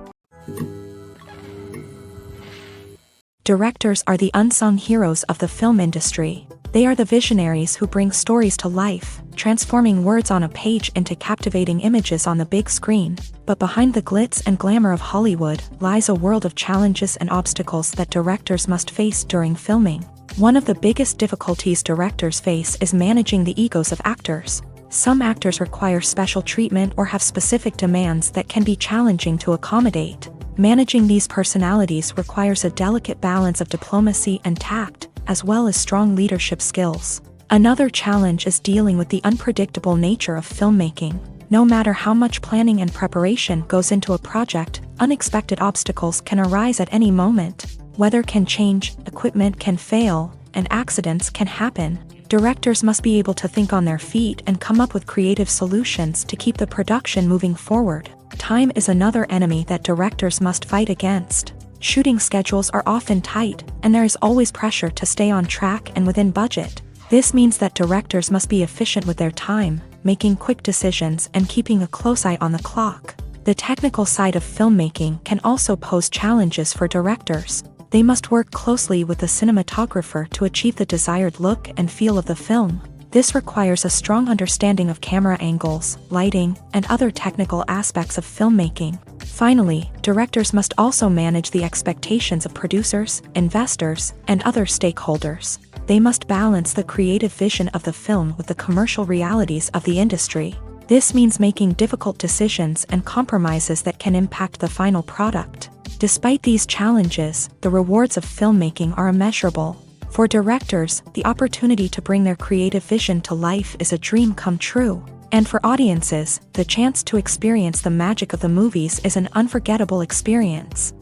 Directors are the unsung heroes of the film industry. They are the visionaries who bring stories to life, transforming words on a page into captivating images on the big screen. But behind the glitz and glamour of Hollywood lies a world of challenges and obstacles that directors must face during filming. One of the biggest difficulties directors face is managing the egos of actors. Some actors require special treatment or have specific demands that can be challenging to accommodate. Managing these personalities requires a delicate balance of diplomacy and tact, as well as strong leadership skills. Another challenge is dealing with the unpredictable nature of filmmaking. No matter how much planning and preparation goes into a project, unexpected obstacles can arise at any moment. Weather can change, equipment can fail, and accidents can happen. Directors must be able to think on their feet and come up with creative solutions to keep the production moving forward. Time is another enemy that directors must fight against. Shooting schedules are often tight, and there is always pressure to stay on track and within budget. This means that directors must be efficient with their time, making quick decisions and keeping a close eye on the clock. The technical side of filmmaking can also pose challenges for directors. They must work closely with the cinematographer to achieve the desired look and feel of the film. This requires a strong understanding of camera angles, lighting, and other technical aspects of filmmaking. Finally, directors must also manage the expectations of producers, investors, and other stakeholders. They must balance the creative vision of the film with the commercial realities of the industry. This means making difficult decisions and compromises that can impact the final product. Despite these challenges, the rewards of filmmaking are immeasurable. For directors, the opportunity to bring their creative vision to life is a dream come true. And for audiences, the chance to experience the magic of the movies is an unforgettable experience.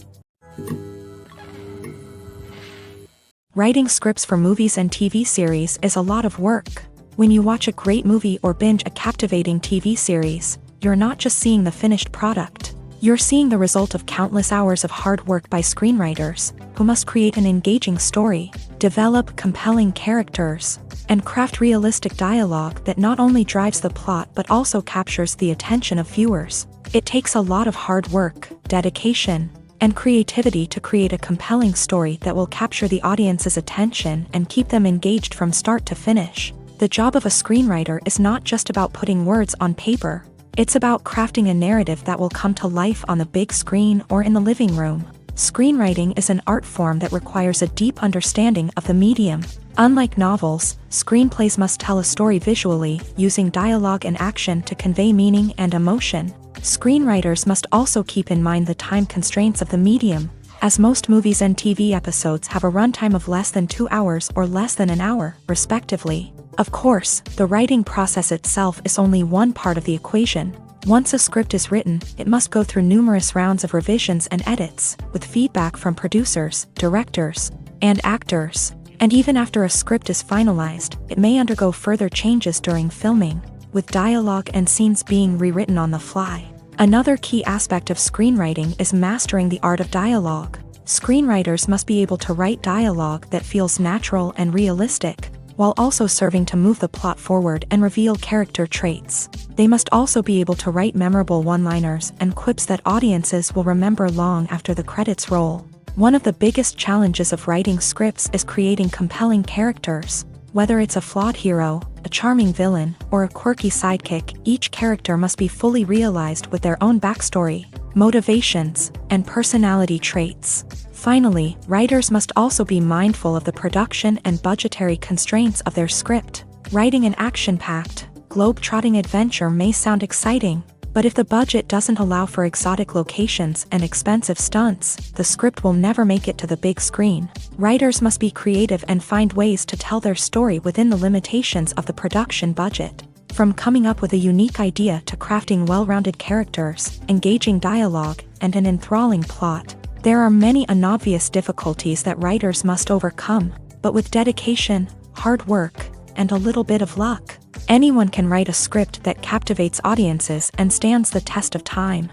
Writing scripts for movies and TV series is a lot of work. When you watch a great movie or binge a captivating TV series, you're not just seeing the finished product. You're seeing the result of countless hours of hard work by screenwriters, who must create an engaging story, develop compelling characters, and craft realistic dialogue that not only drives the plot but also captures the attention of viewers. It takes a lot of hard work, dedication, and creativity to create a compelling story that will capture the audience's attention and keep them engaged from start to finish. The job of a screenwriter is not just about putting words on paper. It's about crafting a narrative that will come to life on the big screen or in the living room. Screenwriting is an art form that requires a deep understanding of the medium. Unlike novels, screenplays must tell a story visually, using dialogue and action to convey meaning and emotion. Screenwriters must also keep in mind the time constraints of the medium, as most movies and TV episodes have a runtime of less than 2 hours or less than an hour, respectively. Of course, the writing process itself is only one part of the equation. Once a script is written, it must go through numerous rounds of revisions and edits, with feedback from producers, directors, and actors. And even after a script is finalized, it may undergo further changes during filming, with dialogue and scenes being rewritten on the fly. Another key aspect of screenwriting is mastering the art of dialogue. Screenwriters must be able to write dialogue that feels natural and realistic, while also serving to move the plot forward and reveal character traits. They must also be able to write memorable one-liners and quips that audiences will remember long after the credits roll. One of the biggest challenges of writing scripts is creating compelling characters. Whether it's a flawed hero, a charming villain, or a quirky sidekick, each character must be fully realized with their own backstory, motivations, and personality traits. Finally, writers must also be mindful of the production and budgetary constraints of their script. Writing an action-packed, globe-trotting adventure may sound exciting, but if the budget doesn't allow for exotic locations and expensive stunts, the script will never make it to the big screen. Writers must be creative and find ways to tell their story within the limitations of the production budget. From coming up with a unique idea to crafting well-rounded characters, engaging dialogue, and an enthralling plot, there are many unobvious difficulties that writers must overcome, but with dedication, hard work, and a little bit of luck, anyone can write a script that captivates audiences and stands the test of time.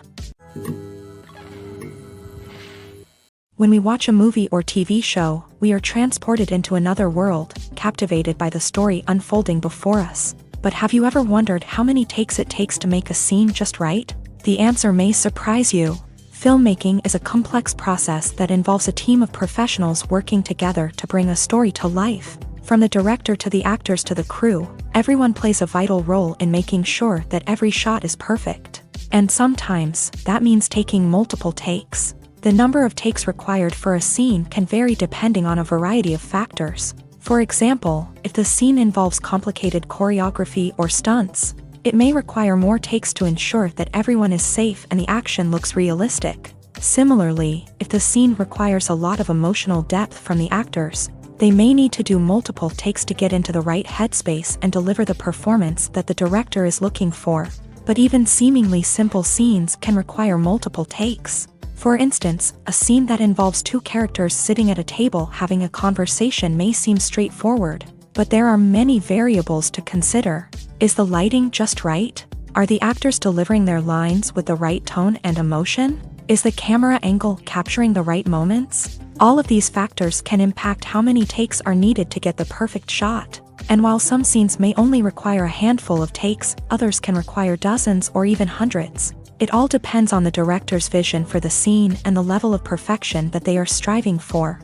When we watch a movie or TV show, we are transported into another world, captivated by the story unfolding before us. But have you ever wondered how many takes it takes to make a scene just right? The answer may surprise you. Filmmaking is a complex process that involves a team of professionals working together to bring a story to life. From the director to the actors to the crew, everyone plays a vital role in making sure that every shot is perfect. And sometimes, that means taking multiple takes. The number of takes required for a scene can vary depending on a variety of factors. For example, if the scene involves complicated choreography or stunts, it may require more takes to ensure that everyone is safe and the action looks realistic. Similarly, if the scene requires a lot of emotional depth from the actors, they may need to do multiple takes to get into the right headspace and deliver the performance that the director is looking for. But even seemingly simple scenes can require multiple takes. For instance, a scene that involves two characters sitting at a table having a conversation may seem straightforward, but there are many variables to consider. Is the lighting just right? Are the actors delivering their lines with the right tone and emotion? Is the camera angle capturing the right moments? All of these factors can impact how many takes are needed to get the perfect shot. And while some scenes may only require a handful of takes, others can require dozens or even hundreds. It all depends on the director's vision for the scene and the level of perfection that they are striving for.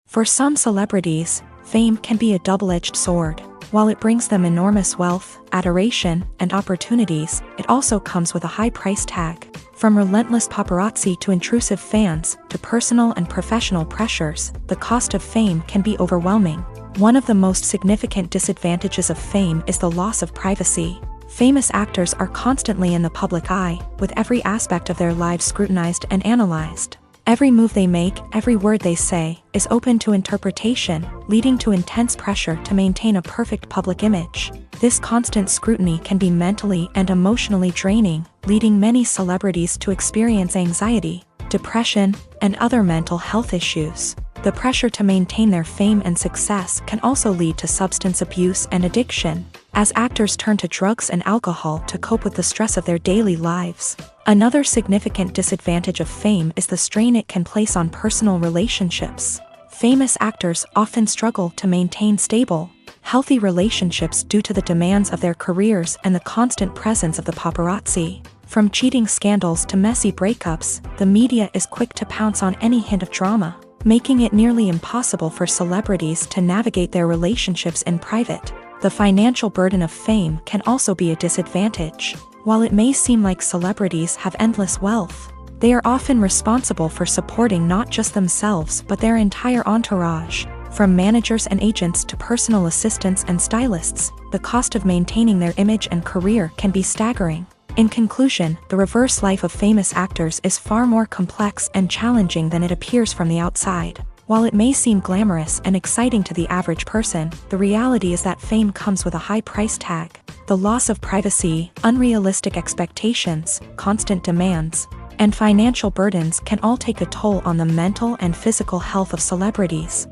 For some celebrities, fame can be a double-edged sword. While it brings them enormous wealth, adoration, and opportunities, it also comes with a high price tag. From relentless paparazzi to intrusive fans, to personal and professional pressures, the cost of fame can be overwhelming. One of the most significant disadvantages of fame is the loss of privacy. Famous actors are constantly in the public eye, with every aspect of their lives scrutinized and analyzed. Every move they make, every word they say, is open to interpretation, leading to intense pressure to maintain a perfect public image. This constant scrutiny can be mentally and emotionally draining, leading many celebrities to experience anxiety, depression, and other mental health issues. The pressure to maintain their fame and success can also lead to substance abuse and addiction, as actors turn to drugs and alcohol to cope with the stress of their daily lives. Another significant disadvantage of fame is the strain it can place on personal relationships. Famous actors often struggle to maintain stable, healthy relationships due to the demands of their careers and the constant presence of the paparazzi. From cheating scandals to messy breakups, the media is quick to pounce on any hint of drama, making it nearly impossible for celebrities to navigate their relationships in private. The financial burden of fame can also be a disadvantage. While it may seem like celebrities have endless wealth, they are often responsible for supporting not just themselves but their entire entourage. From managers and agents to personal assistants and stylists, the cost of maintaining their image and career can be staggering. In conclusion, the reverse life of famous actors is far more complex and challenging than it appears from the outside. While it may seem glamorous and exciting to the average person, the reality is that fame comes with a high price tag. The loss of privacy, unrealistic expectations, constant demands, and financial burdens can all take a toll on the mental and physical health of celebrities.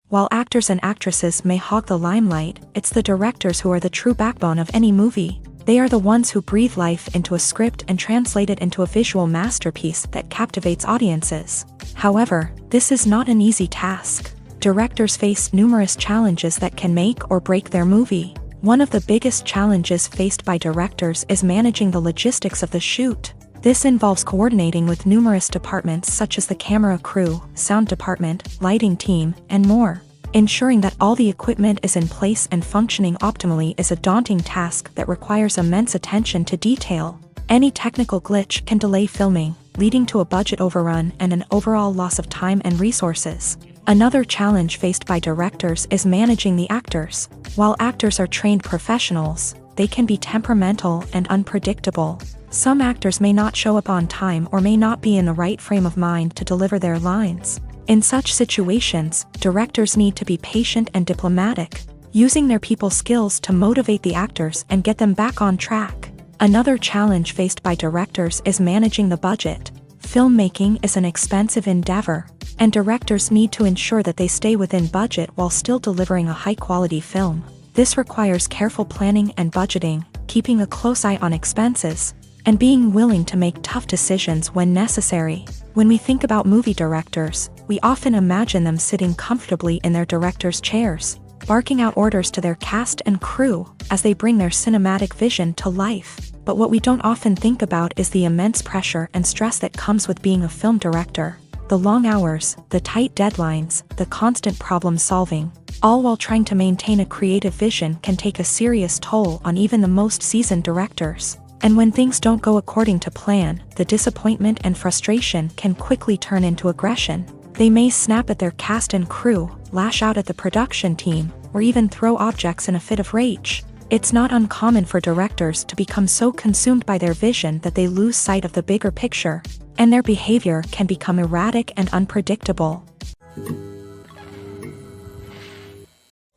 While actors and actresses may hog the limelight, it's the directors who are the true backbone of any movie. They are the ones who breathe life into a script and translate it into a visual masterpiece that captivates audiences. However, this is not an easy task. Directors face numerous challenges that can make or break their movie. One of the biggest challenges faced by directors is managing the logistics of the shoot. This involves coordinating with numerous departments such as the camera crew, sound department, lighting team, and more. Ensuring that all the equipment is in place and functioning optimally is a daunting task that requires immense attention to detail. Any technical glitch can delay filming, leading to a budget overrun and an overall loss of time and resources. Another challenge faced by directors is managing the actors. While actors are trained professionals, they can be temperamental and unpredictable. Some actors may not show up on time or may not be in the right frame of mind to deliver their lines. In such situations, directors need to be patient and diplomatic, using their people skills to motivate the actors and get them back on track. Another challenge faced by directors is managing the budget. Filmmaking is an expensive endeavor, and directors need to ensure that they stay within budget while still delivering a high-quality film. This requires careful planning and budgeting, keeping a close eye on expenses, and being willing to make tough decisions when necessary. When we think about movie directors, we often imagine them sitting comfortably in their director's chairs, barking out orders to their cast and crew as they bring their cinematic vision to life. But what we don't often think about is the immense pressure and stress that comes with being a film director. The long hours, the tight deadlines, the constant problem solving, all while trying to maintain a creative vision can take a serious toll on even the most seasoned directors. And when things don't go according to plan, the disappointment and frustration can quickly turn into aggression. They may snap at their cast and crew, lash out at the production team, or even throw objects in a fit of rage. It's not uncommon for directors to become so consumed by their vision that they lose sight of the bigger picture, and their behavior can become erratic and unpredictable.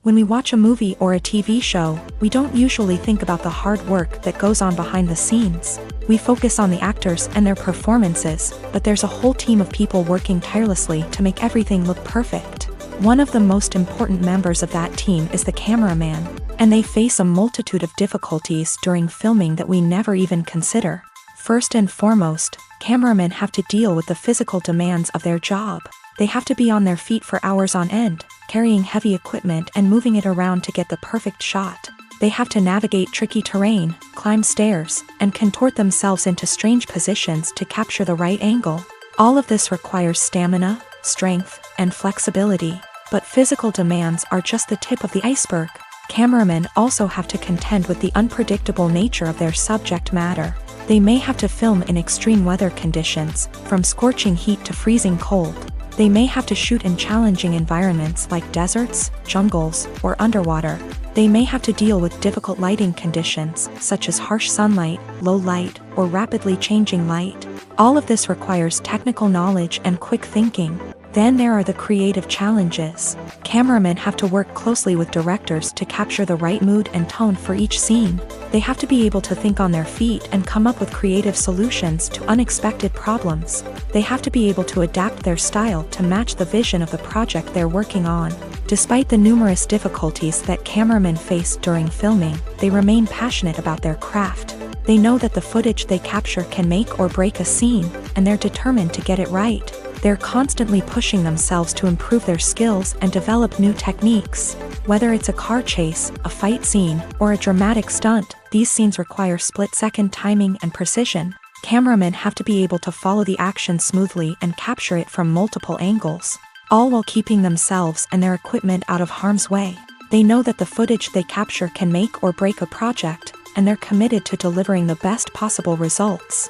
When we watch a movie or a TV show, we don't usually think about the hard work that goes on behind the scenes. We focus on the actors and their performances, but there's a whole team of people working tirelessly to make everything look perfect. One of the most important members of that team is the cameraman, and they face a multitude of difficulties during filming that we never even consider. First and foremost, cameramen have to deal with the physical demands of their job. They have to be on their feet for hours on end, carrying heavy equipment and moving it around to get the perfect shot. They have to navigate tricky terrain, climb stairs, and contort themselves into strange positions to capture the right angle. All of this requires stamina, strength, and flexibility. But physical demands are just the tip of the iceberg. Cameramen also have to contend with the unpredictable nature of their subject matter. They may have to film in extreme weather conditions, from scorching heat to freezing cold. They may have to shoot in challenging environments like deserts, jungles, or underwater. They may have to deal with difficult lighting conditions, such as harsh sunlight, low light, or rapidly changing light. All of this requires technical knowledge and quick thinking. Then there are the creative challenges. Cameramen have to work closely with directors to capture the right mood and tone for each scene. They have to be able to think on their feet and come up with creative solutions to unexpected problems. They have to be able to adapt their style to match the vision of the project they're working on. Despite the numerous difficulties that cameramen face during filming, they remain passionate about their craft. They know that the footage they capture can make or break a scene, and they're determined to get it right. They're constantly pushing themselves to improve their skills and develop new techniques. Whether it's a car chase, a fight scene, or a dramatic stunt, these scenes require split-second timing and precision. Cameramen have to be able to follow the action smoothly and capture it from multiple angles, all while keeping themselves and their equipment out of harm's way. They know that the footage they capture can make or break a project, and they're committed to delivering the best possible results.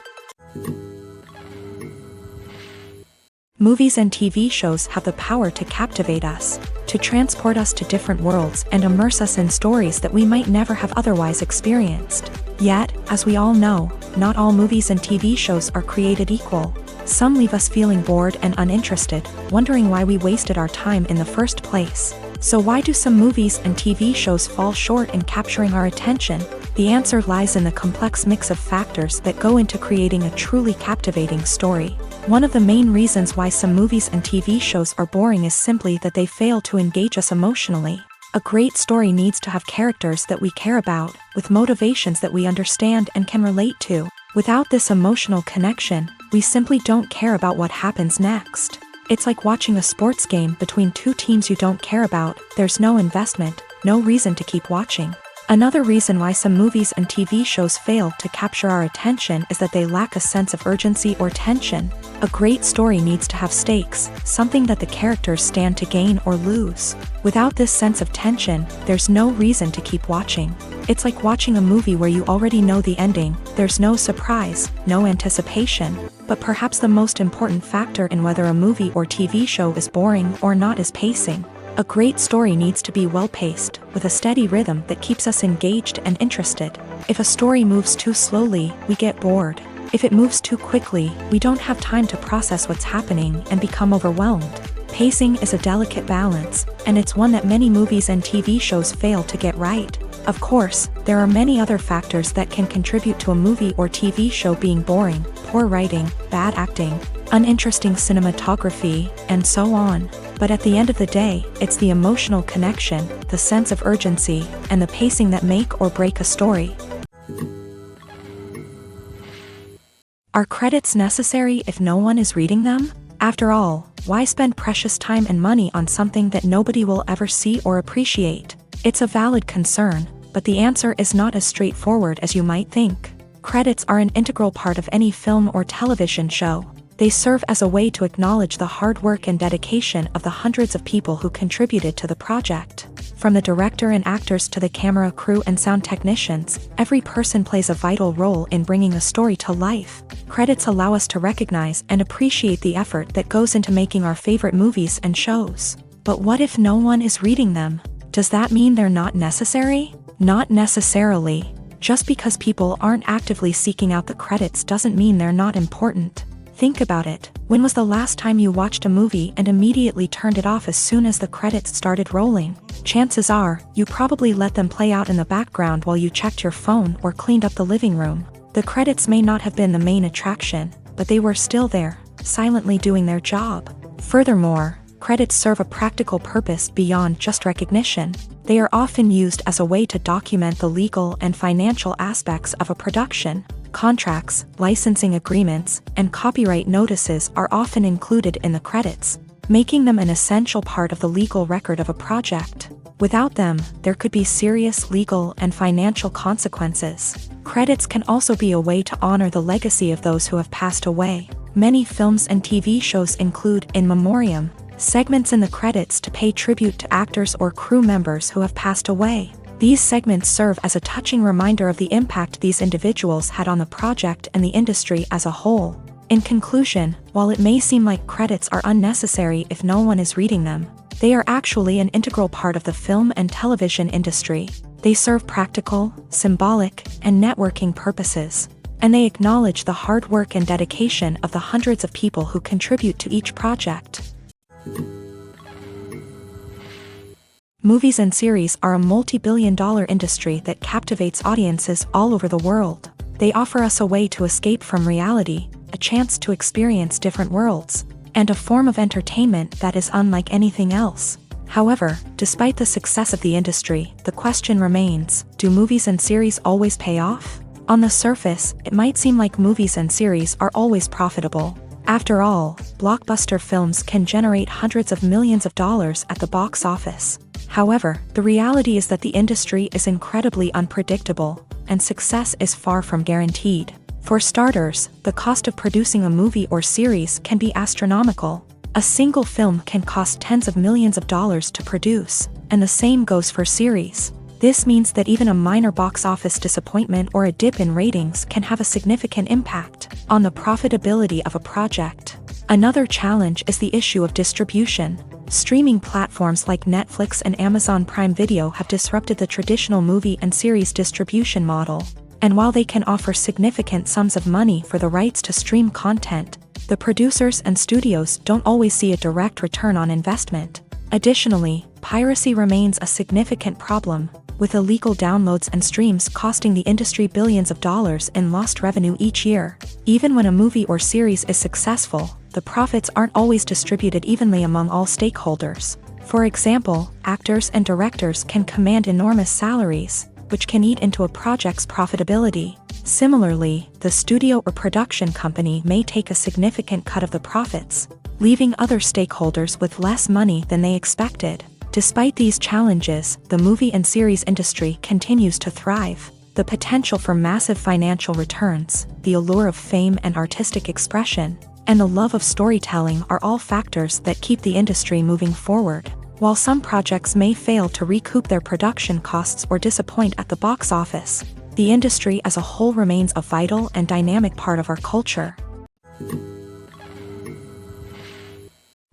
Movies and TV shows have the power to captivate us, to transport us to different worlds and immerse us in stories that we might never have otherwise experienced. Yet, as we all know, not all movies and TV shows are created equal. Some leave us feeling bored and uninterested, wondering why we wasted our time in the first place. So why do some movies and TV shows fall short in capturing our attention? The answer lies in the complex mix of factors that go into creating a truly captivating story. One of the main reasons why some movies and TV shows are boring is simply that they fail to engage us emotionally. A great story needs to have characters that we care about, with motivations that we understand and can relate to. Without this emotional connection, we simply don't care about what happens next. It's like watching a sports game between two teams you don't care about. There's no investment, no reason to keep watching. Another reason why some movies and TV shows fail to capture our attention is that they lack a sense of urgency or tension. A great story needs to have stakes, something that the characters stand to gain or lose. Without this sense of tension, there's no reason to keep watching. It's like watching a movie where you already know the ending. There's no surprise, no anticipation. But perhaps the most important factor in whether a movie or TV show is boring or not is pacing. A great story needs to be well-paced, with a steady rhythm that keeps us engaged and interested. If a story moves too slowly, we get bored. If it moves too quickly, we don't have time to process what's happening and become overwhelmed. Pacing is a delicate balance, and it's one that many movies and TV shows fail to get right. Of course, there are many other factors that can contribute to a movie or TV show being boring: poor writing, bad acting, uninteresting cinematography, and so on. But at the end of the day, it's the emotional connection, the sense of urgency, and the pacing that make or break a story. Are credits necessary if no one is reading them? After all, why spend precious time and money on something that nobody will ever see or appreciate? It's a valid concern, but the answer is not as straightforward as you might think. Credits are an integral part of any film or television show. They serve as a way to acknowledge the hard work and dedication of the hundreds of people who contributed to the project. From the director and actors to the camera crew and sound technicians, every person plays a vital role in bringing a story to life. Credits allow us to recognize and appreciate the effort that goes into making our favorite movies and shows. But what if no one is reading them? Does that mean they're not necessary? Not necessarily. Just because people aren't actively seeking out the credits doesn't mean they're not important. Think about it. When was the last time you watched a movie and immediately turned it off as soon as the credits started rolling? Chances are, you probably let them play out in the background while you checked your phone or cleaned up the living room. The credits may not have been the main attraction, but they were still there, silently doing their job. Furthermore, credits serve a practical purpose beyond just recognition. They are often used as a way to document the legal and financial aspects of a production. Contracts, licensing agreements, and copyright notices are often included in the credits, making them an essential part of the legal record of a project. Without them, there could be serious legal and financial consequences. Credits can also be a way to honor the legacy of those who have passed away. Many films and TV shows include in memoriam segments in the credits to pay tribute to actors or crew members who have passed away. These segments serve as a touching reminder of the impact these individuals had on the project and the industry as a whole. In conclusion, while it may seem like credits are unnecessary if no one is reading them, they are actually an integral part of the film and television industry. They serve practical, symbolic, and networking purposes, and they acknowledge the hard work and dedication of the hundreds of people who contribute to each project. Movies and series are a multi-billion-dollar industry that captivates audiences all over the world. They offer us a way to escape from reality, a chance to experience different worlds, and a form of entertainment that is unlike anything else. However, despite the success of the industry, the question remains, do movies and series always pay off? On the surface, it might seem like movies and series are always profitable. After all, blockbuster films can generate hundreds of millions of dollars at the box office. However, the reality is that the industry is incredibly unpredictable, and success is far from guaranteed. For starters, the cost of producing a movie or series can be astronomical. A single film can cost tens of millions of dollars to produce, and the same goes for series. This means that even a minor box office disappointment or a dip in ratings can have a significant impact on the profitability of a project. Another challenge is the issue of distribution. Streaming platforms like Netflix and Amazon Prime Video have disrupted the traditional movie and series distribution model. And while they can offer significant sums of money for the rights to stream content, the producers and studios don't always see a direct return on investment. Additionally, piracy remains a significant problem, with illegal downloads and streams costing the industry billions of dollars in lost revenue each year. Even when a movie or series is successful, the profits aren't always distributed evenly among all stakeholders. For example, actors and directors can command enormous salaries, which can eat into a project's profitability. Similarly, the studio or production company may take a significant cut of the profits, leaving other stakeholders with less money than they expected. Despite these challenges, the movie and series industry continues to thrive. The potential for massive financial returns, the allure of fame and artistic expression, and the love of storytelling are all factors that keep the industry moving forward. While some projects may fail to recoup their production costs or disappoint at the box office, the industry as a whole remains a vital and dynamic part of our culture.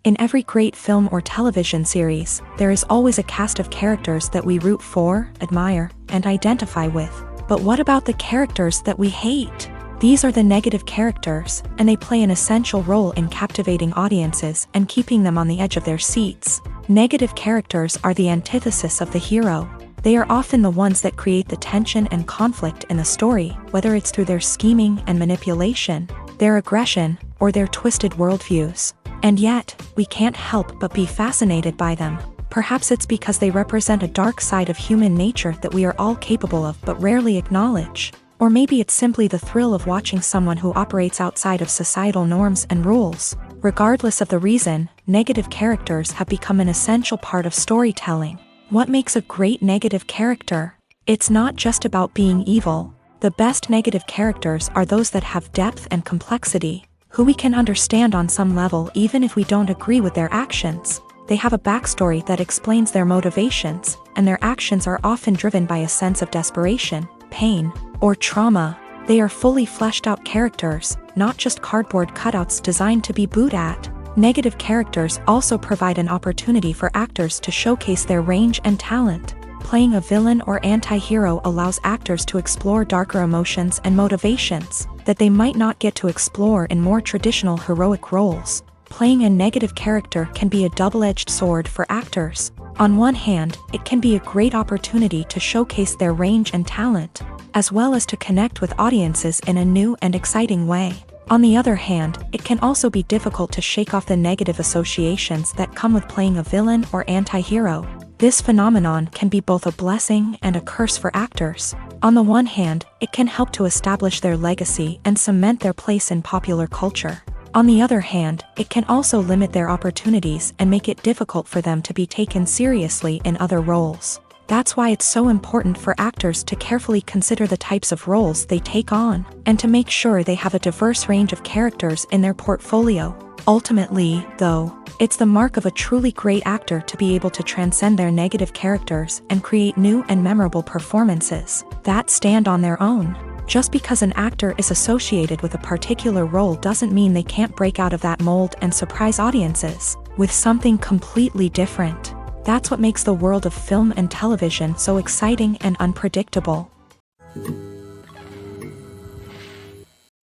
In every great film or television series, there is always a cast of characters that we root for, admire, and identify with. But what about the characters that we hate? These are the negative characters, and they play an essential role in captivating audiences and keeping them on the edge of their seats. Negative characters are the antithesis of the hero. They are often the ones that create the tension and conflict in the story, whether it's through their scheming and manipulation, their aggression, or their twisted worldviews. And yet, we can't help but be fascinated by them. Perhaps it's because they represent a dark side of human nature that we are all capable of but rarely acknowledge. Or maybe it's simply the thrill of watching someone who operates outside of societal norms and rules. Regardless of the reason, negative characters have become an essential part of storytelling. What makes a great negative character? It's not just about being evil. The best negative characters are those that have depth and complexity, who we can understand on some level even if we don't agree with their actions. They have a backstory that explains their motivations, and their actions are often driven by a sense of desperation, pain, or trauma. They are fully fleshed out characters, not just cardboard cutouts designed to be booed at. Negative characters also provide an opportunity for actors to showcase their range and talent. Playing a villain or anti-hero allows actors to explore darker emotions and motivations that they might not get to explore in more traditional heroic roles. Playing a negative character can be a double-edged sword for actors. On one hand, it can be a great opportunity to showcase their range and talent, as well as to connect with audiences in a new and exciting way. On the other hand, it can also be difficult to shake off the negative associations that come with playing a villain or anti-hero. This phenomenon can be both a blessing and a curse for actors. On the one hand, it can help to establish their legacy and cement their place in popular culture. On the other hand, it can also limit their opportunities and make it difficult for them to be taken seriously in other roles. That's why it's so important for actors to carefully consider the types of roles they take on, and to make sure they have a diverse range of characters in their portfolio. Ultimately, though, it's the mark of a truly great actor to be able to transcend their negative characters and create new and memorable performances that stand on their own. Just because an actor is associated with a particular role doesn't mean they can't break out of that mold and surprise audiences with something completely different. That's what makes the world of film and television so exciting and unpredictable.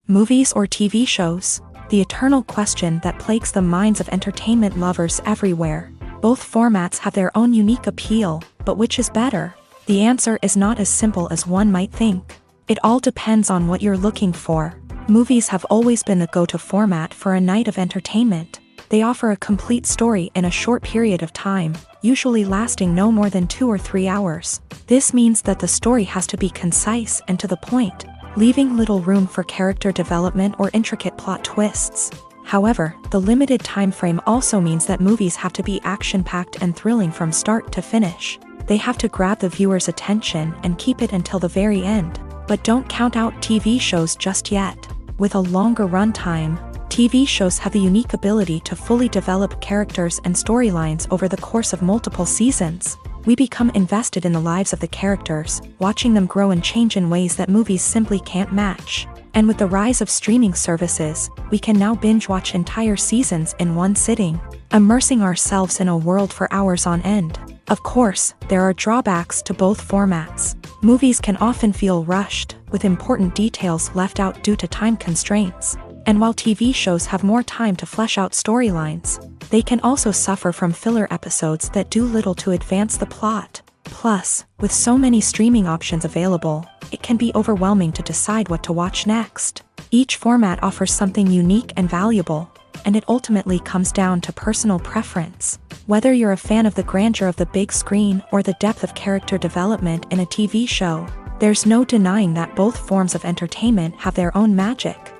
Movies or TV shows? The eternal question that plagues the minds of entertainment lovers everywhere. Both formats have their own unique appeal, but which is better? The answer is not as simple as one might think. It all depends on what you're looking for. Movies have always been the go-to format for a night of entertainment. They offer a complete story in a short period of time, usually lasting no more than 2 or 3 hours. This means that the story has to be concise and to the point, leaving little room for character development or intricate plot twists. However, the limited time frame also means that movies have to be action-packed and thrilling from start to finish. They have to grab the viewer's attention and keep it until the very end. But don't count out TV shows just yet. With a longer runtime, TV shows have the unique ability to fully develop characters and storylines over the course of multiple seasons. We become invested in the lives of the characters, watching them grow and change in ways that movies simply can't match. And with the rise of streaming services, we can now binge-watch entire seasons in one sitting, immersing ourselves in a world for hours on end. Of course, there are drawbacks to both formats. Movies can often feel rushed, with important details left out due to time constraints. And while TV shows have more time to flesh out storylines, they can also suffer from filler episodes that do little to advance the plot. Plus, with so many streaming options available, it can be overwhelming to decide what to watch next. Each format offers something unique and valuable, and it ultimately comes down to personal preference. Whether you're a fan of the grandeur of the big screen or the depth of character development in a TV show, there's no denying that both forms of entertainment have their own magic.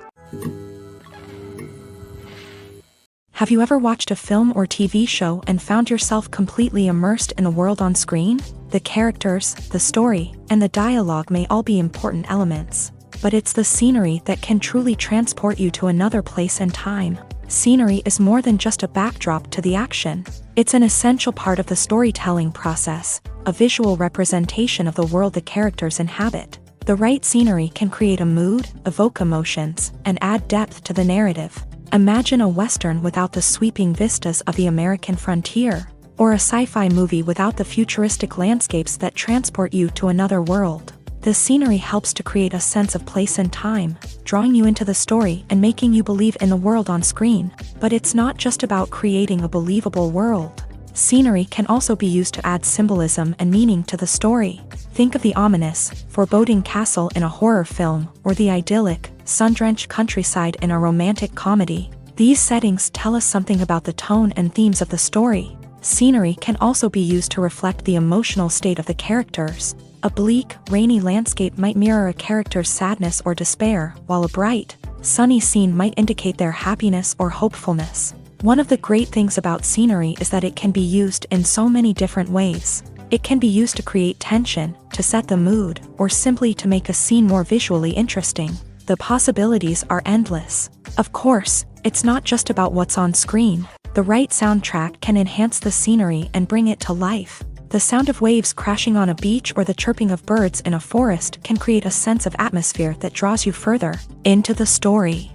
Have you ever watched a film or TV show and found yourself completely immersed in the world on screen? The characters, the story, and the dialogue may all be important elements, but it's the scenery that can truly transport you to another place and time. Scenery is more than just a backdrop to the action. It's an essential part of the storytelling process, a visual representation of the world the characters inhabit. The right scenery can create a mood, evoke emotions, and add depth to the narrative. Imagine a Western without the sweeping vistas of the American frontier, or a sci-fi movie without the futuristic landscapes that transport you to another world. The scenery helps to create a sense of place and time, drawing you into the story and making you believe in the world on screen. But it's not just about creating a believable world. Scenery can also be used to add symbolism and meaning to the story. Think of the ominous, foreboding castle in a horror film, or the idyllic, sun-drenched countryside in a romantic comedy. These settings tell us something about the tone and themes of the story. Scenery can also be used to reflect the emotional state of the characters. A bleak, rainy landscape might mirror a character's sadness or despair, while a bright, sunny scene might indicate their happiness or hopefulness. One of the great things about scenery is that it can be used in so many different ways. It can be used to create tension, to set the mood, or simply to make a scene more visually interesting. The possibilities are endless. Of course, it's not just about what's on screen. The right soundtrack can enhance the scenery and bring it to life. The sound of waves crashing on a beach or the chirping of birds in a forest can create a sense of atmosphere that draws you further into the story.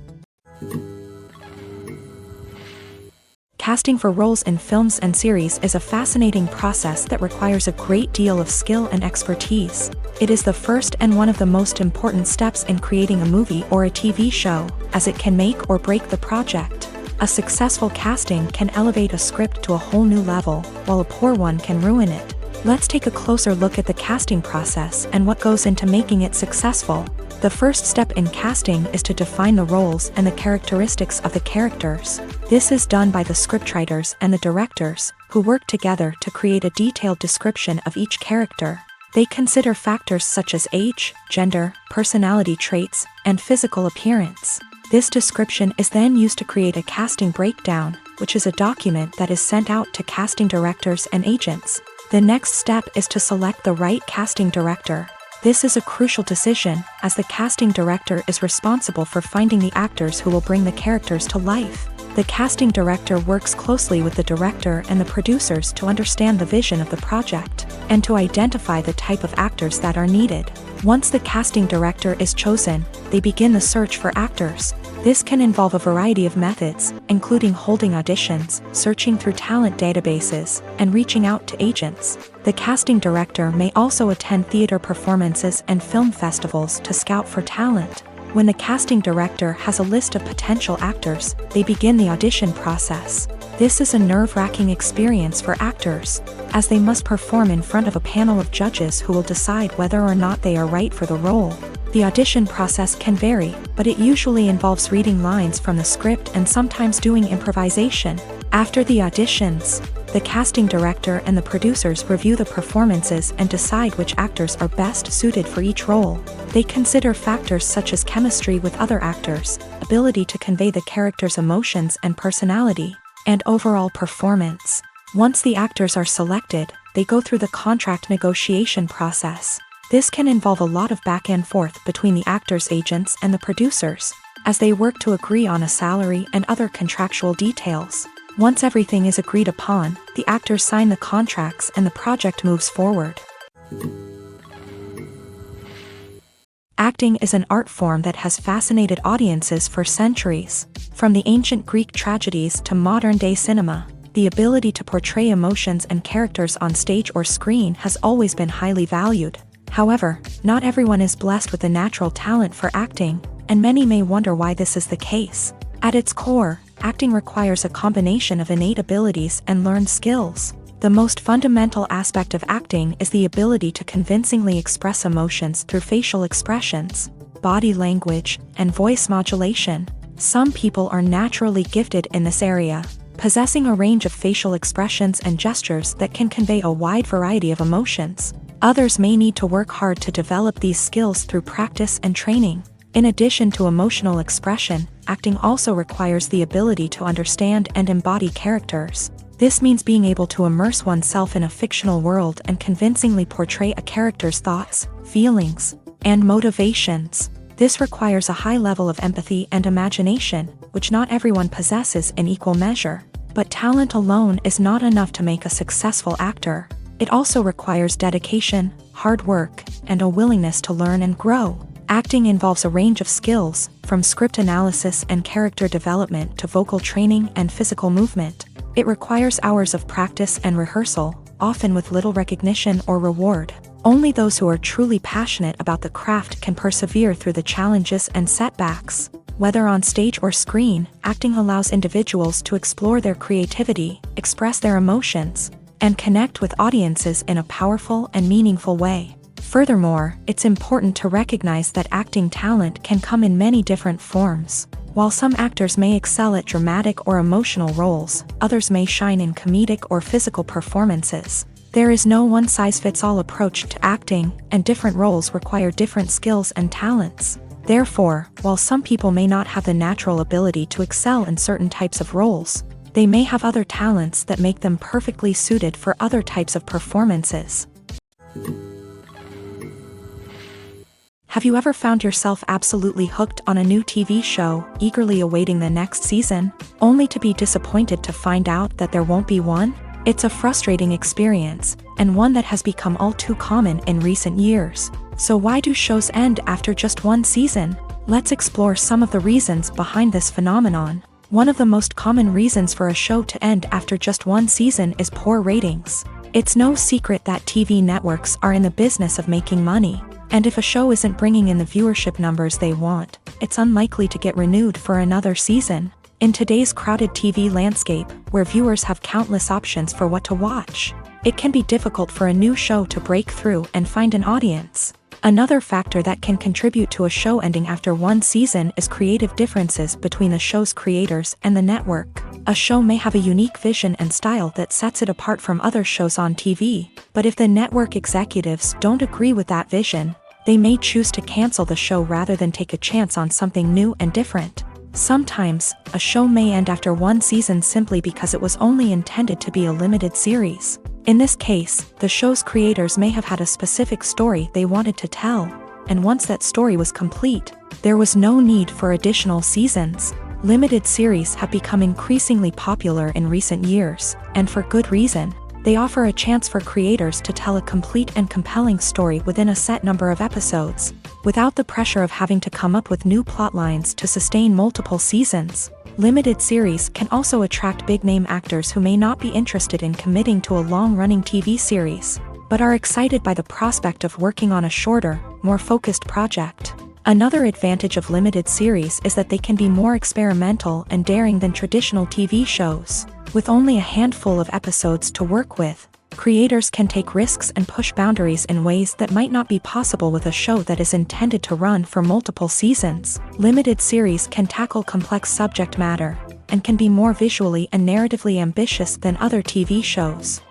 Casting for roles in films and series is a fascinating process that requires a great deal of skill and expertise. It is the first and one of the most important steps in creating a movie or a TV show, as it can make or break the project. A successful casting can elevate a script to a whole new level, while a poor one can ruin it. Let's take a closer look at the casting process and what goes into making it successful. The first step in casting is to define the roles and the characteristics of the characters. This is done by the scriptwriters and the directors, who work together to create a detailed description of each character. They consider factors such as age, gender, personality traits, and physical appearance. This description is then used to create a casting breakdown, which is a document that is sent out to casting directors and agents. The next step is to select the right casting director. This is a crucial decision, as the casting director is responsible for finding the actors who will bring the characters to life. The casting director works closely with the director and the producers to understand the vision of the project, and to identify the type of actors that are needed. Once the casting director is chosen, they begin the search for actors. This can involve a variety of methods, including holding auditions, searching through talent databases, and reaching out to agents. The casting director may also attend theater performances and film festivals to scout for talent. When the casting director has a list of potential actors, they begin the audition process. This is a nerve-wracking experience for actors, as they must perform in front of a panel of judges who will decide whether or not they are right for the role. The audition process can vary, but it usually involves reading lines from the script and sometimes doing improvisation. After the auditions, the casting director and the producers review the performances and decide which actors are best suited for each role. They consider factors such as chemistry with other actors, ability to convey the character's emotions and personality, and overall performance. Once the actors are selected, they go through the contract negotiation process. This can involve a lot of back and forth between the actors' agents and the producers, as they work to agree on a salary and other contractual details. Once everything is agreed upon, the actors sign the contracts and the project moves forward. Acting is an art form that has fascinated audiences for centuries. From the ancient Greek tragedies to modern-day cinema, the ability to portray emotions and characters on stage or screen has always been highly valued. However, not everyone is blessed with the natural talent for acting, and many may wonder why this is the case. At its core, acting requires a combination of innate abilities and learned skills. The most fundamental aspect of acting is the ability to convincingly express emotions through facial expressions, body language, and voice modulation. Some people are naturally gifted in this area, possessing a range of facial expressions and gestures that can convey a wide variety of emotions. Others may need to work hard to develop these skills through practice and training. In addition to emotional expression, acting also requires the ability to understand and embody characters. This means being able to immerse oneself in a fictional world and convincingly portray a character's thoughts, feelings, and motivations. This requires a high level of empathy and imagination, which not everyone possesses in equal measure. But talent alone is not enough to make a successful actor. It also requires dedication, hard work, and a willingness to learn and grow. Acting involves a range of skills, from script analysis and character development to vocal training and physical movement. It requires hours of practice and rehearsal, often with little recognition or reward. Only those who are truly passionate about the craft can persevere through the challenges and setbacks. Whether on stage or screen, acting allows individuals to explore their creativity, express their emotions, and connect with audiences in a powerful and meaningful way. Furthermore, it's important to recognize that acting talent can come in many different forms. While some actors may excel at dramatic or emotional roles, others may shine in comedic or physical performances. There is no one-size-fits-all approach to acting, and different roles require different skills and talents. Therefore, while some people may not have the natural ability to excel in certain types of roles, they may have other talents that make them perfectly suited for other types of performances. Have you ever found yourself absolutely hooked on a new TV show, eagerly awaiting the next season, only to be disappointed to find out that there won't be one? It's a frustrating experience, and one that has become all too common in recent years. So why do shows end after just one season? Let's explore some of the reasons behind this phenomenon. One of the most common reasons for a show to end after just one season is poor ratings. It's no secret that TV networks are in the business of making money. And if a show isn't bringing in the viewership numbers they want, it's unlikely to get renewed for another season. In today's crowded TV landscape, where viewers have countless options for what to watch, it can be difficult for a new show to break through and find an audience. Another factor that can contribute to a show ending after one season is creative differences between the show's creators and the network. A show may have a unique vision and style that sets it apart from other shows on TV, but if the network executives don't agree with that vision, they may choose to cancel the show rather than take a chance on something new and different. Sometimes, a show may end after one season simply because it was only intended to be a limited series. In this case, the show's creators may have had a specific story they wanted to tell, and once that story was complete, there was no need for additional seasons. Limited series have become increasingly popular in recent years, and for good reason. They offer a chance for creators to tell a complete and compelling story within a set number of episodes, without the pressure of having to come up with new plotlines to sustain multiple seasons. Limited series can also attract big-name actors who may not be interested in committing to a long-running TV series, but are excited by the prospect of working on a shorter, more focused project. Another advantage of limited series is that they can be more experimental and daring than traditional TV shows. With only a handful of episodes to work with, creators can take risks and push boundaries in ways that might not be possible with a show that is intended to run for multiple seasons. Limited series can tackle complex subject matter, and can be more visually and narratively ambitious than other TV shows.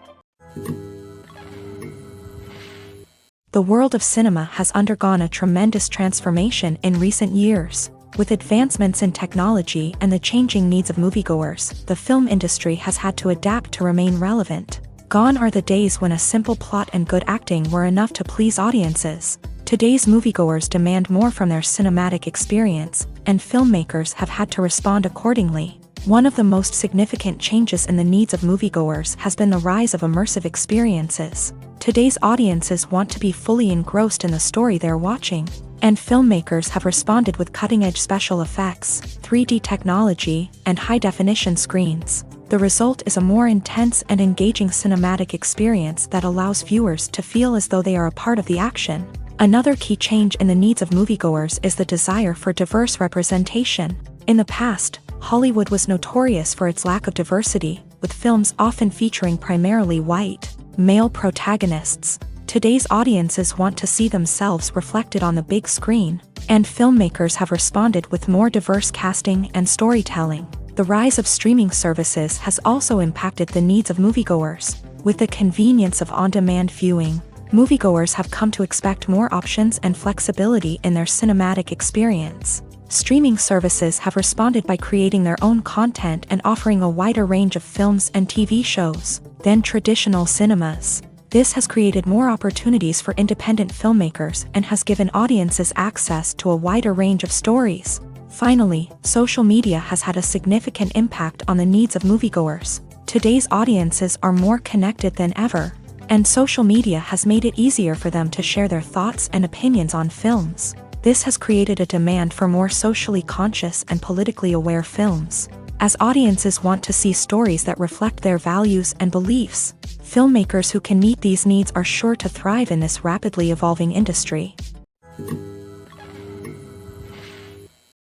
The world of cinema has undergone a tremendous transformation in recent years. With advancements in technology and the changing needs of moviegoers, the film industry has had to adapt to remain relevant. Gone are the days when a simple plot and good acting were enough to please audiences. Today's moviegoers demand more from their cinematic experience, and filmmakers have had to respond accordingly. One of the most significant changes in the needs of moviegoers has been the rise of immersive experiences. Today's audiences want to be fully engrossed in the story they're watching, and filmmakers have responded with cutting-edge special effects, 3D technology, and high-definition screens. The result is a more intense and engaging cinematic experience that allows viewers to feel as though they are a part of the action. Another key change in the needs of moviegoers is the desire for diverse representation. In the past, Hollywood was notorious for its lack of diversity, with films often featuring primarily white, male protagonists. Today's audiences want to see themselves reflected on the big screen, and filmmakers have responded with more diverse casting and storytelling. The rise of streaming services has also impacted the needs of moviegoers. With the convenience of on-demand viewing, moviegoers have come to expect more options and flexibility in their cinematic experience. Streaming services have responded by creating their own content and offering a wider range of films and TV shows than traditional cinemas. This has created more opportunities for independent filmmakers and has given audiences access to a wider range of stories. Finally, social media has had a significant impact on the needs of moviegoers. Today's audiences are more connected than ever, and social media has made it easier for them to share their thoughts and opinions on films. This has created a demand for more socially conscious and politically aware films. As audiences want to see stories that reflect their values and beliefs, filmmakers who can meet these needs are sure to thrive in this rapidly evolving industry.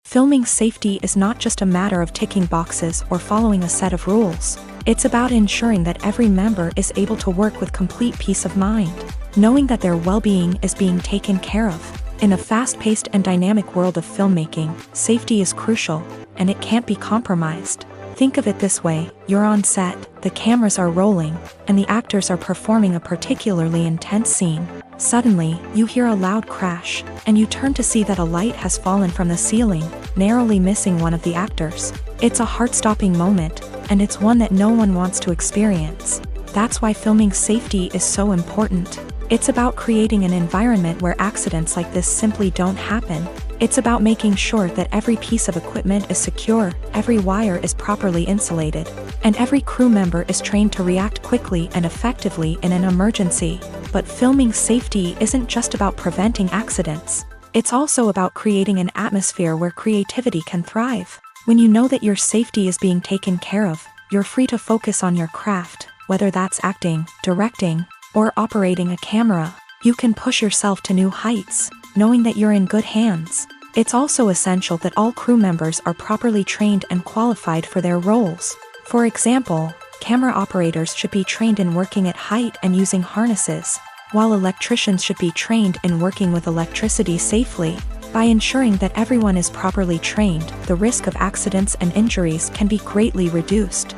Filming safety is not just a matter of ticking boxes or following a set of rules. It's about ensuring that every member is able to work with complete peace of mind, knowing that their well-being is being taken care of. In a fast-paced and dynamic world of filmmaking, safety is crucial, and it can't be compromised. Think of it this way: you're on set, the cameras are rolling, and the actors are performing a particularly intense scene. Suddenly, you hear a loud crash, and you turn to see that a light has fallen from the ceiling, narrowly missing one of the actors. It's a heart-stopping moment, and it's one that no one wants to experience. That's why filming safety is so important. It's about creating an environment where accidents like this simply don't happen. It's about making sure that every piece of equipment is secure, every wire is properly insulated, and every crew member is trained to react quickly and effectively in an emergency. But filming safety isn't just about preventing accidents. It's also about creating an atmosphere where creativity can thrive. When you know that your safety is being taken care of, you're free to focus on your craft, whether that's acting, directing, or operating a camera. You can push yourself to new heights, knowing that you're in good hands. It's also essential that all crew members are properly trained and qualified for their roles. For example, camera operators should be trained in working at height and using harnesses, while electricians should be trained in working with electricity safely. By ensuring that everyone is properly trained, the risk of accidents and injuries can be greatly reduced.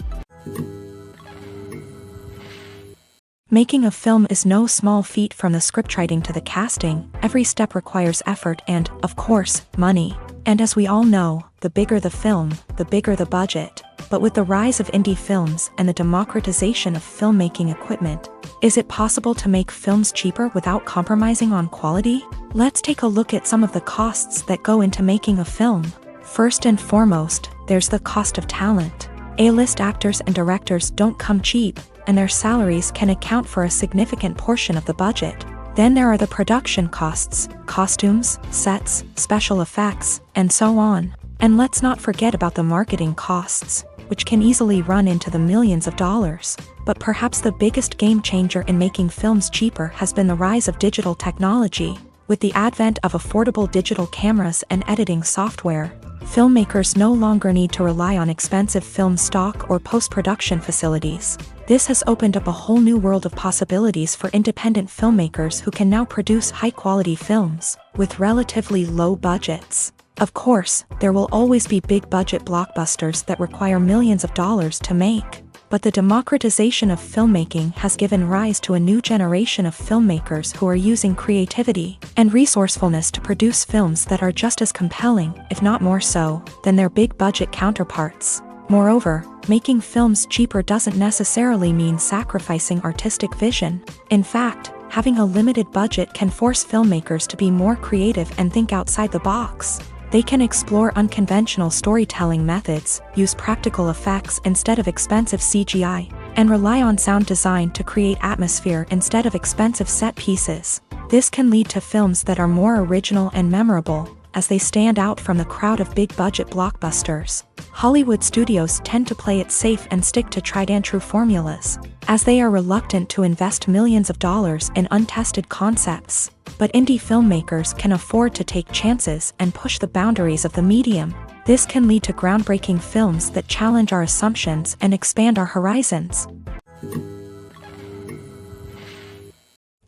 Making a film is no small feat. From the scriptwriting to the casting, every step requires effort and, of course, money. And as we all know, the bigger the film, the bigger the budget. But with the rise of indie films and the democratization of filmmaking equipment, is it possible to make films cheaper without compromising on quality? Let's take a look at some of the costs that go into making a film. First and foremost, there's the cost of talent. A-list actors and directors don't come cheap, and their salaries can account for a significant portion of the budget. Then there are the production costs, costumes, sets, special effects, and so on. And let's not forget about the marketing costs, which can easily run into the millions of dollars. But perhaps the biggest game changer in making films cheaper has been the rise of digital technology. With the advent of affordable digital cameras and editing software, filmmakers no longer need to rely on expensive film stock or post-production facilities. This has opened up a whole new world of possibilities for independent filmmakers who can now produce high-quality films with relatively low budgets. Of course, there will always be big-budget blockbusters that require millions of dollars to make. But the democratization of filmmaking has given rise to a new generation of filmmakers who are using creativity and resourcefulness to produce films that are just as compelling, if not more so, than their big-budget counterparts. Moreover, making films cheaper doesn't necessarily mean sacrificing artistic vision. In fact, having a limited budget can force filmmakers to be more creative and think outside the box. They can explore unconventional storytelling methods, use practical effects instead of expensive CGI, and rely on sound design to create atmosphere instead of expensive set pieces. This can lead to films that are more original and memorable, as they stand out from the crowd of big-budget blockbusters. Hollywood studios tend to play it safe and stick to tried-and-true formulas, as they are reluctant to invest millions of dollars in untested concepts. But indie filmmakers can afford to take chances and push the boundaries of the medium. This can lead to groundbreaking films that challenge our assumptions and expand our horizons.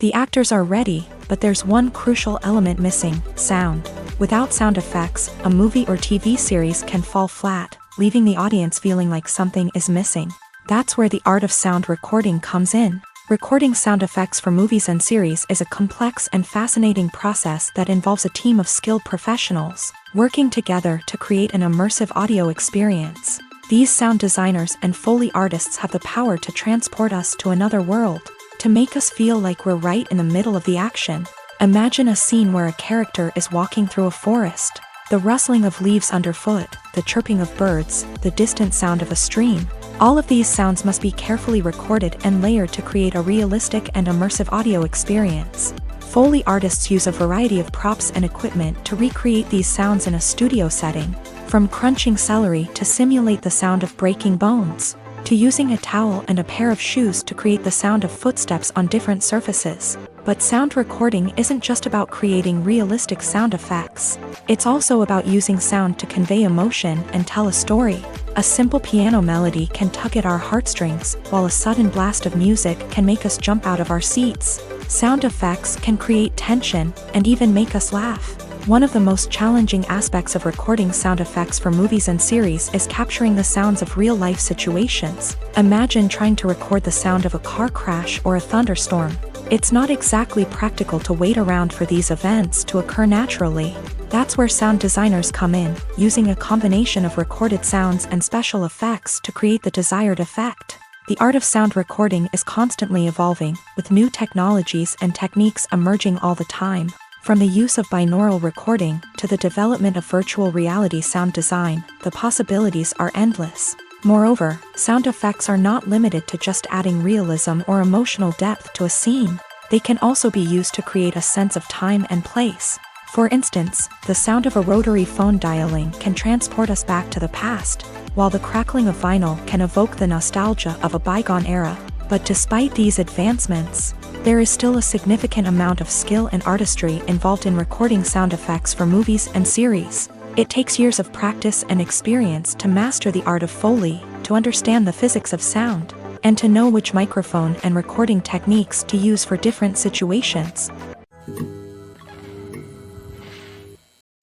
The actors are ready, but there's one crucial element missing: sound. Without sound effects, a movie or TV series can fall flat, leaving the audience feeling like something is missing. That's where the art of sound recording comes in. Recording sound effects for movies and series is a complex and fascinating process that involves a team of skilled professionals working together to create an immersive audio experience. These sound designers and Foley artists have the power to transport us to another world, to make us feel like we're right in the middle of the action. Imagine a scene where a character is walking through a forest. The rustling of leaves underfoot, the chirping of birds, the distant sound of a stream. All of these sounds must be carefully recorded and layered to create a realistic and immersive audio experience. Foley artists use a variety of props and equipment to recreate these sounds in a studio setting, from crunching celery to simulate the sound of breaking bones, to using a towel and a pair of shoes to create the sound of footsteps on different surfaces. But sound recording isn't just about creating realistic sound effects. It's also about using sound to convey emotion and tell a story. A simple piano melody can tug at our heartstrings, while a sudden blast of music can make us jump out of our seats. Sound effects can create tension and even make us laugh. One of the most challenging aspects of recording sound effects for movies and series is capturing the sounds of real-life situations. Imagine trying to record the sound of a car crash or a thunderstorm. It's not exactly practical to wait around for these events to occur naturally. That's where sound designers come in, using a combination of recorded sounds and special effects to create the desired effect. The art of sound recording is constantly evolving, with new technologies and techniques emerging all the time. From the use of binaural recording to the development of virtual reality sound design, the possibilities are endless. Moreover, sound effects are not limited to just adding realism or emotional depth to a scene. They can also be used to create a sense of time and place. For instance, the sound of a rotary phone dialing can transport us back to the past, while the crackling of vinyl can evoke the nostalgia of a bygone era. But despite these advancements, there is still a significant amount of skill and artistry involved in recording sound effects for movies and series. It takes years of practice and experience to master the art of Foley, to understand the physics of sound, and to know which microphone and recording techniques to use for different situations.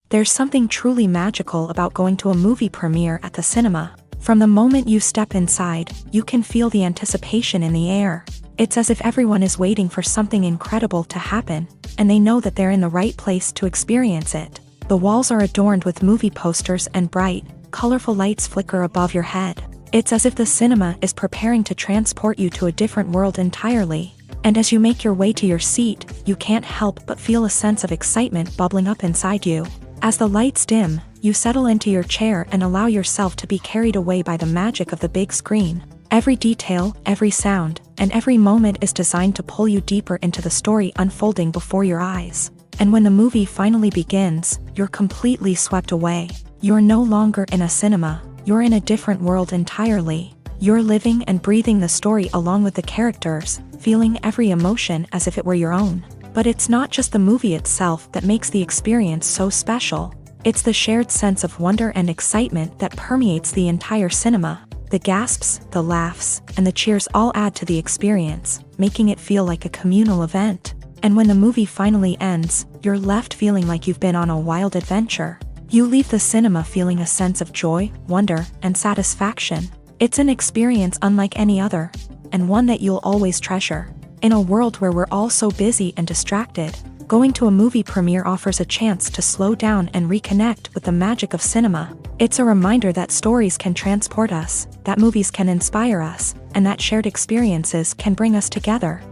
There's something truly magical about going to a movie premiere at the cinema. From the moment you step inside, you can feel the anticipation in the air. It's as if everyone is waiting for something incredible to happen, and they know that they're in the right place to experience it. The walls are adorned with movie posters and bright, colorful lights flicker above your head. It's as if the cinema is preparing to transport you to a different world entirely. And as you make your way to your seat, you can't help but feel a sense of excitement bubbling up inside you. As the lights dim, you settle into your chair and allow yourself to be carried away by the magic of the big screen. Every detail, every sound, and every moment is designed to pull you deeper into the story unfolding before your eyes. And when the movie finally begins, you're completely swept away. You're no longer in a cinema, you're in a different world entirely. You're living and breathing the story along with the characters, feeling every emotion as if it were your own. But it's not just the movie itself that makes the experience so special. It's the shared sense of wonder and excitement that permeates the entire cinema. The gasps, the laughs, and the cheers all add to the experience, making it feel like a communal event. And when the movie finally ends, you're left feeling like you've been on a wild adventure. You leave the cinema feeling a sense of joy, wonder, and satisfaction. It's an experience unlike any other, and one that you'll always treasure. In a world where we're all so busy and distracted, going to a movie premiere offers a chance to slow down and reconnect with the magic of cinema. It's a reminder that stories can transport us, that movies can inspire us, and that shared experiences can bring us together.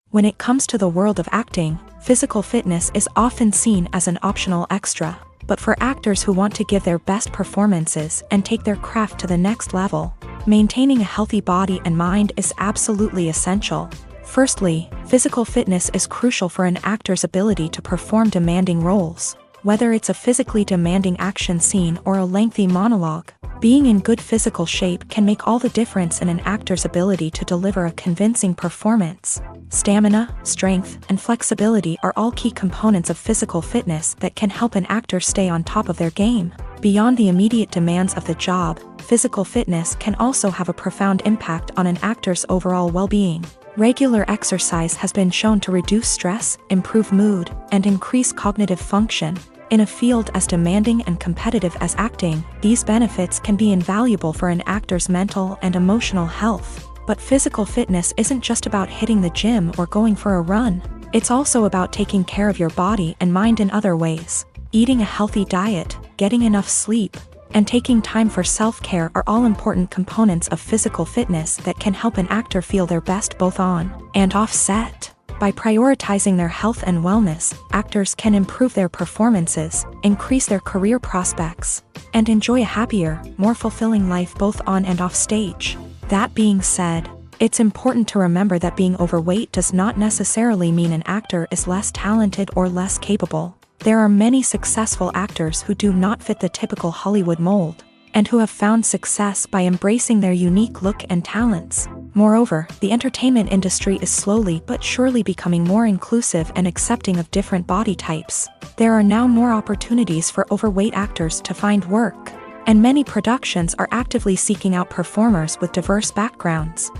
When it comes to the world of acting, physical fitness is often seen as an optional extra. But for actors who want to give their best performances and take their craft to the next level, maintaining a healthy body and mind is absolutely essential. Firstly, physical fitness is crucial for an actor's ability to perform demanding roles. Whether it's a physically demanding action scene or a lengthy monologue, being in good physical shape can make all the difference in an actor's ability to deliver a convincing performance. Stamina, strength, and flexibility are all key components of physical fitness that can help an actor stay on top of their game. Beyond the immediate demands of the job, physical fitness can also have a profound impact on an actor's overall well-being. Regular exercise has been shown to reduce stress, improve mood, and increase cognitive function. In a field as demanding and competitive as acting, these benefits can be invaluable for an actor's mental and emotional health. But physical fitness isn't just about hitting the gym or going for a run. It's also about taking care of your body and mind in other ways. Eating a healthy diet, getting enough sleep, and taking time for self-care are all important components of physical fitness that can help an actor feel their best both on and off set. By prioritizing their health and wellness, actors can improve their performances, increase their career prospects, and enjoy a happier, more fulfilling life both on and off stage. That being said, it's important to remember that being overweight does not necessarily mean an actor is less talented or less capable. There are many successful actors who do not fit the typical Hollywood mold, and who have found success by embracing their unique look and talents. Moreover, the entertainment industry is slowly but surely becoming more inclusive and accepting of different body types. There are now more opportunities for overweight actors to find work, and many productions are actively seeking out performers with diverse backgrounds.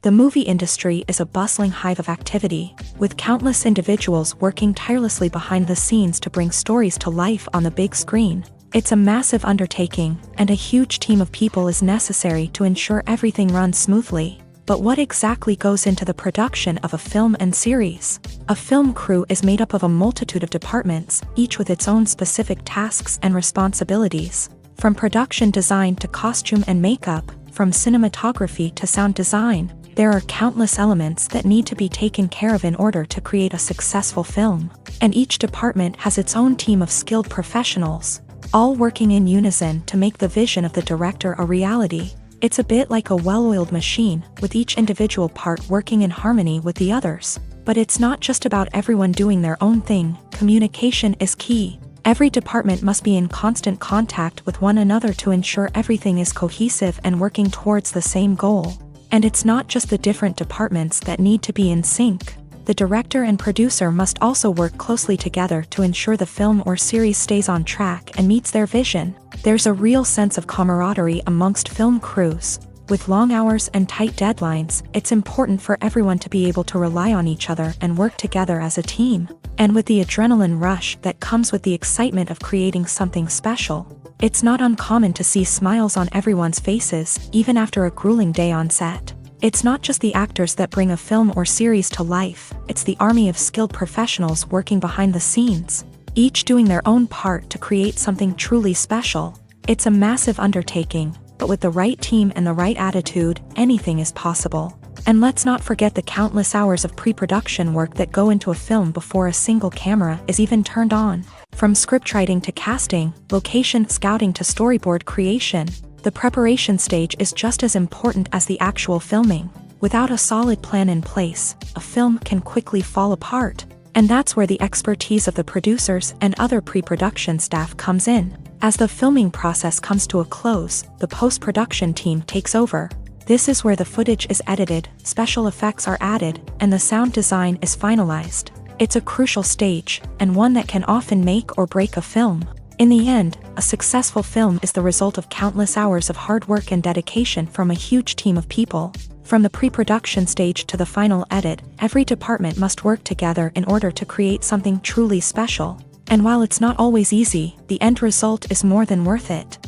The movie industry is a bustling hive of activity, with countless individuals working tirelessly behind the scenes to bring stories to life on the big screen. It's a massive undertaking, and a huge team of people is necessary to ensure everything runs smoothly. But what exactly goes into the production of a film and series? A film crew is made up of a multitude of departments, each with its own specific tasks and responsibilities. From production design to costume and makeup, from cinematography to sound design, there are countless elements that need to be taken care of in order to create a successful film. And each department has its own team of skilled professionals, all working in unison to make the vision of the director a reality. It's a bit like a well-oiled machine, with each individual part working in harmony with the others. But it's not just about everyone doing their own thing. Communication is key. Every department must be in constant contact with one another to ensure everything is cohesive and working towards the same goal. And it's not just the different departments that need to be in sync. The director and producer must also work closely together to ensure the film or series stays on track and meets their vision. There's a real sense of camaraderie amongst film crews. With long hours and tight deadlines, it's important for everyone to be able to rely on each other and work together as a team. And with the adrenaline rush that comes with the excitement of creating something special, it's not uncommon to see smiles on everyone's faces, even after a grueling day on set. It's not just the actors that bring a film or series to life, it's the army of skilled professionals working behind the scenes, each doing their own part to create something truly special. It's a massive undertaking, but with the right team and the right attitude, anything is possible. And let's not forget the countless hours of pre-production work that go into a film before a single camera is even turned on. From scriptwriting to casting, location scouting to storyboard creation, the preparation stage is just as important as the actual filming. Without a solid plan in place, a film can quickly fall apart. And that's where the expertise of the producers and other pre-production staff comes in. As the filming process comes to a close, the post-production team takes over. This is where the footage is edited, special effects are added, and the sound design is finalized. It's a crucial stage, and one that can often make or break a film. In the end, a successful film is the result of countless hours of hard work and dedication from a huge team of people. From the pre-production stage to the final edit, every department must work together in order to create something truly special. And while it's not always easy, the end result is more than worth it.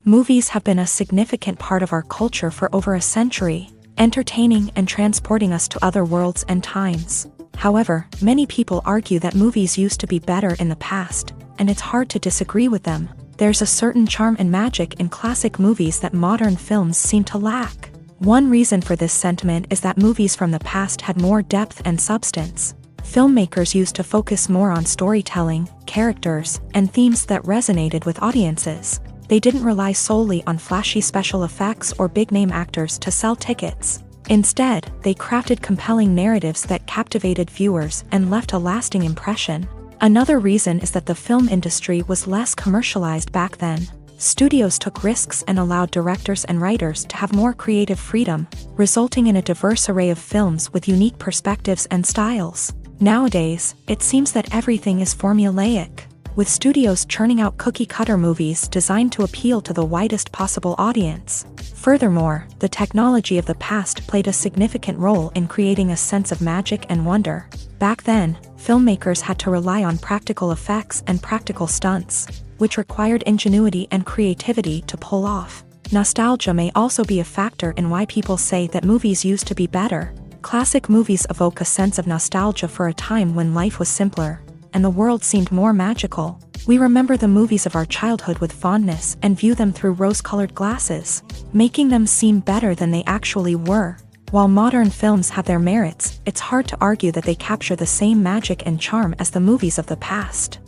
Movies have been a significant part of our culture for over a century, entertaining and transporting us to other worlds and times. However, many people argue that movies used to be better in the past, and it's hard to disagree with them. There's a certain charm and magic in classic movies that modern films seem to lack. One reason for this sentiment is that movies from the past had more depth and substance. Filmmakers used to focus more on storytelling, characters, and themes that resonated with audiences. They didn't rely solely on flashy special effects or big-name actors to sell tickets. Instead, they crafted compelling narratives that captivated viewers and left a lasting impression. Another reason is that the film industry was less commercialized back then. Studios took risks and allowed directors and writers to have more creative freedom, resulting in a diverse array of films with unique perspectives and styles. Nowadays, it seems that everything is formulaic. with studios churning out cookie-cutter movies designed to appeal to the widest possible audience. Furthermore, the technology of the past played a significant role in creating a sense of magic and wonder. Back then, filmmakers had to rely on practical effects and practical stunts, which required ingenuity and creativity to pull off. Nostalgia may also be a factor in why people say that movies used to be better. Classic movies evoke a sense of nostalgia for a time when life was simpler, and the world seemed more magical. We remember the movies of our childhood with fondness and view them through rose-colored glasses, making them seem better than they actually were. While modern films have their merits, it's hard to argue that they capture the same magic and charm as the movies of the past.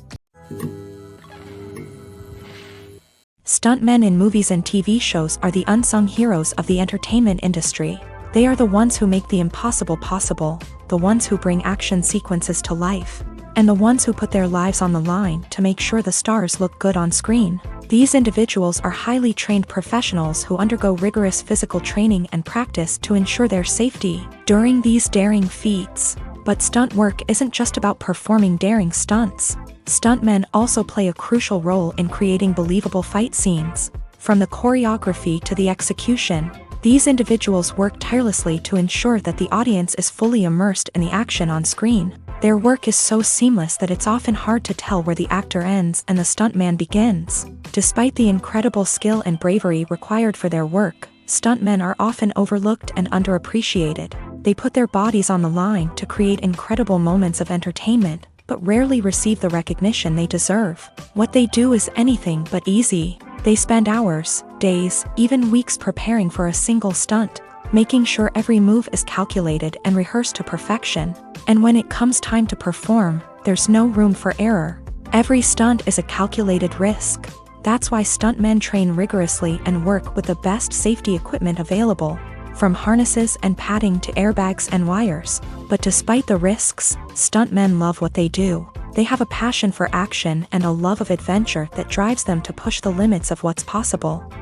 Stuntmen in movies and TV shows are the unsung heroes of the entertainment industry. They are the ones who make the impossible possible, the ones who bring action sequences to life, and the ones who put their lives on the line to make sure the stars look good on screen. These individuals are highly trained professionals who undergo rigorous physical training and practice to ensure their safety during these daring feats. But stunt work isn't just about performing daring stunts. Stuntmen also play a crucial role in creating believable fight scenes. From the choreography to the execution, these individuals work tirelessly to ensure that the audience is fully immersed in the action on screen. Their work is so seamless that it's often hard to tell where the actor ends and the stuntman begins. Despite the incredible skill and bravery required for their work, stuntmen are often overlooked and underappreciated. They put their bodies on the line to create incredible moments of entertainment, but rarely receive the recognition they deserve. What they do is anything but easy. They spend hours, days, even weeks preparing for a single stunt, making sure every move is calculated and rehearsed to perfection. And when it comes time to perform, there's no room for error. Every stunt is a calculated risk. That's why stuntmen train rigorously and work with the best safety equipment available, from harnesses and padding to airbags and wires. But despite the risks, stuntmen love what they do. They have a passion for action and a love of adventure that drives them to push the limits of what's possible.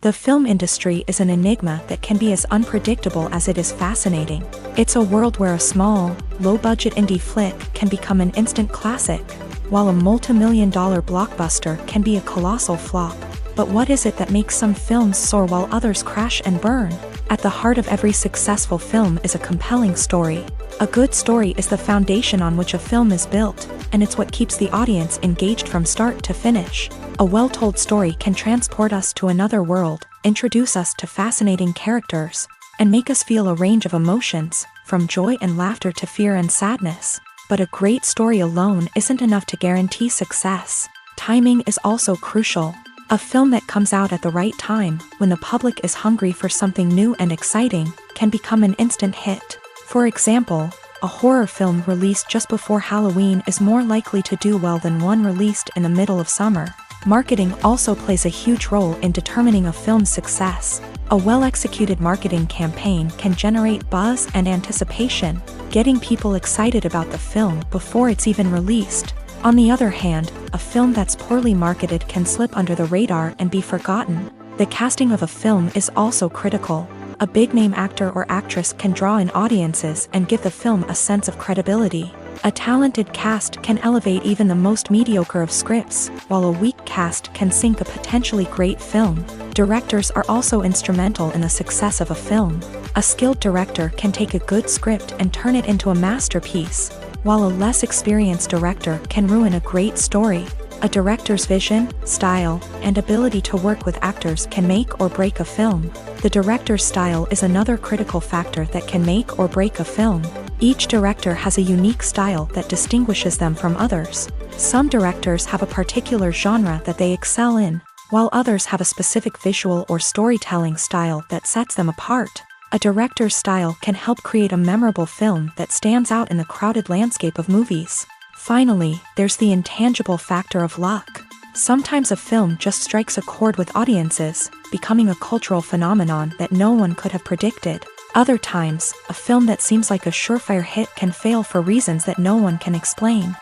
The film industry is an enigma that can be as unpredictable as it is fascinating. It's a world where a small, low-budget indie flick can become an instant classic, while a multi-million-dollar blockbuster can be a colossal flop. But what is it that makes some films soar while others crash and burn? At the heart of every successful film is a compelling story. A good story is the foundation on which a film is built, and it's what keeps the audience engaged from start to finish. A well-told story can transport us to another world, introduce us to fascinating characters, and make us feel a range of emotions, from joy and laughter to fear and sadness. But a great story alone isn't enough to guarantee success. Timing is also crucial. A film that comes out at the right time, when the public is hungry for something new and exciting, can become an instant hit. For example, a horror film released just before Halloween is more likely to do well than one released in the middle of summer. Marketing also plays a huge role in determining a film's success. A well-executed marketing campaign can generate buzz and anticipation, getting people excited about the film before it's even released. On the other hand, a film that's poorly marketed can slip under the radar and be forgotten. The casting of a film is also critical. A big-name actor or actress can draw in audiences and give the film a sense of credibility. A talented cast can elevate even the most mediocre of scripts, while a weak cast can sink a potentially great film. Directors are also instrumental in the success of a film. A skilled director can take a good script and turn it into a masterpiece, while a less experienced director can ruin a great story. A director's vision, style, and ability to work with actors can make or break a film. The director's style is another critical factor that can make or break a film. Each director has a unique style that distinguishes them from others. Some directors have a particular genre that they excel in, while others have a specific visual or storytelling style that sets them apart. A director's style can help create a memorable film that stands out in the crowded landscape of movies. Finally, there's the intangible factor of luck. Sometimes a film just strikes a chord with audiences, becoming a cultural phenomenon that no one could have predicted. Other times, a film that seems like a surefire hit can fail for reasons that no one can explain.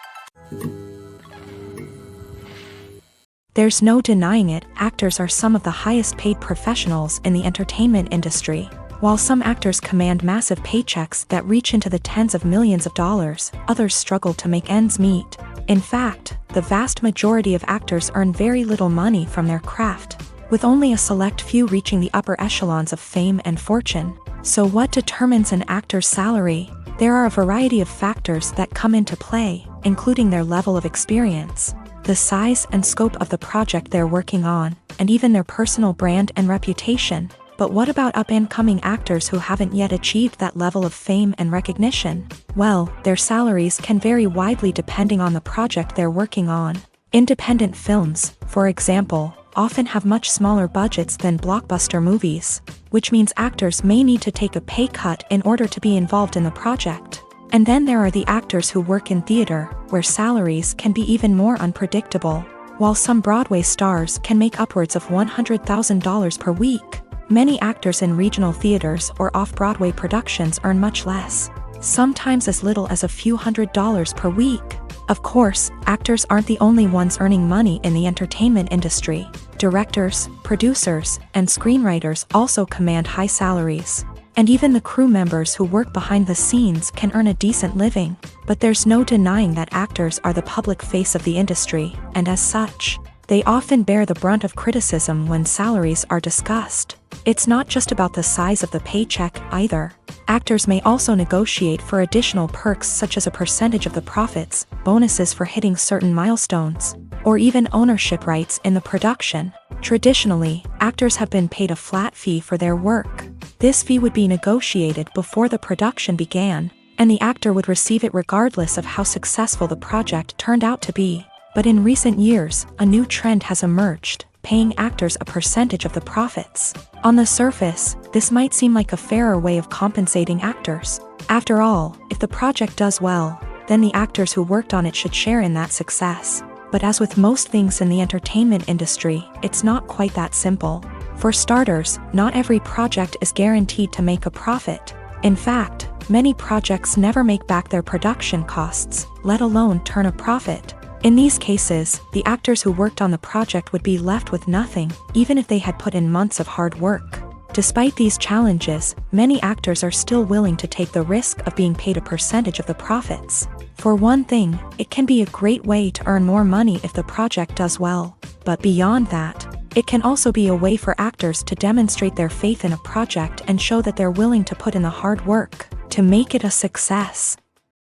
There's no denying it, actors are some of the highest paid professionals in the entertainment industry. While some actors command massive paychecks that reach into the tens of millions of dollars, others struggle to make ends meet. In fact, the vast majority of actors earn very little money from their craft, with only a select few reaching the upper echelons of fame and fortune. So what determines an actor's salary? There are a variety of factors that come into play, including their level of experience, the size and scope of the project they're working on, and even their personal brand and reputation. But what about up-and-coming actors who haven't yet achieved that level of fame and recognition? Well, their salaries can vary widely depending on the project they're working on. Independent films, for example, often have much smaller budgets than blockbuster movies, which means actors may need to take a pay cut in order to be involved in the project. And then there are the actors who work in theater, where salaries can be even more unpredictable. While some Broadway stars can make upwards of $100,000 per week, many actors in regional theaters or off-Broadway productions earn much less, sometimes as little as a few $100s per week. Of course, actors aren't the only ones earning money in the entertainment industry. Directors, producers, and screenwriters also command high salaries. And even the crew members who work behind the scenes can earn a decent living. But there's no denying that actors are the public face of the industry, and as such, they often bear the brunt of criticism when salaries are discussed. It's not just about the size of the paycheck, either. Actors may also negotiate for additional perks such as a percentage of the profits, bonuses for hitting certain milestones, or even ownership rights in the production. Traditionally, actors have been paid a flat fee for their work. This fee would be negotiated before the production began, and the actor would receive it regardless of how successful the project turned out to be. But in recent years, a new trend has emerged, paying actors a percentage of the profits. On the surface, this might seem like a fairer way of compensating actors. After all, if the project does well, then the actors who worked on it should share in that success. But as with most things in the entertainment industry, it's not quite that simple. For starters, not every project is guaranteed to make a profit. In fact, many projects never make back their production costs, let alone turn a profit. In these cases, the actors who worked on the project would be left with nothing, even if they had put in months of hard work. Despite these challenges, many actors are still willing to take the risk of being paid a percentage of the profits. For one thing, it can be a great way to earn more money if the project does well. But beyond that, it can also be a way for actors to demonstrate their faith in a project and show that they're willing to put in the hard work to make it a success.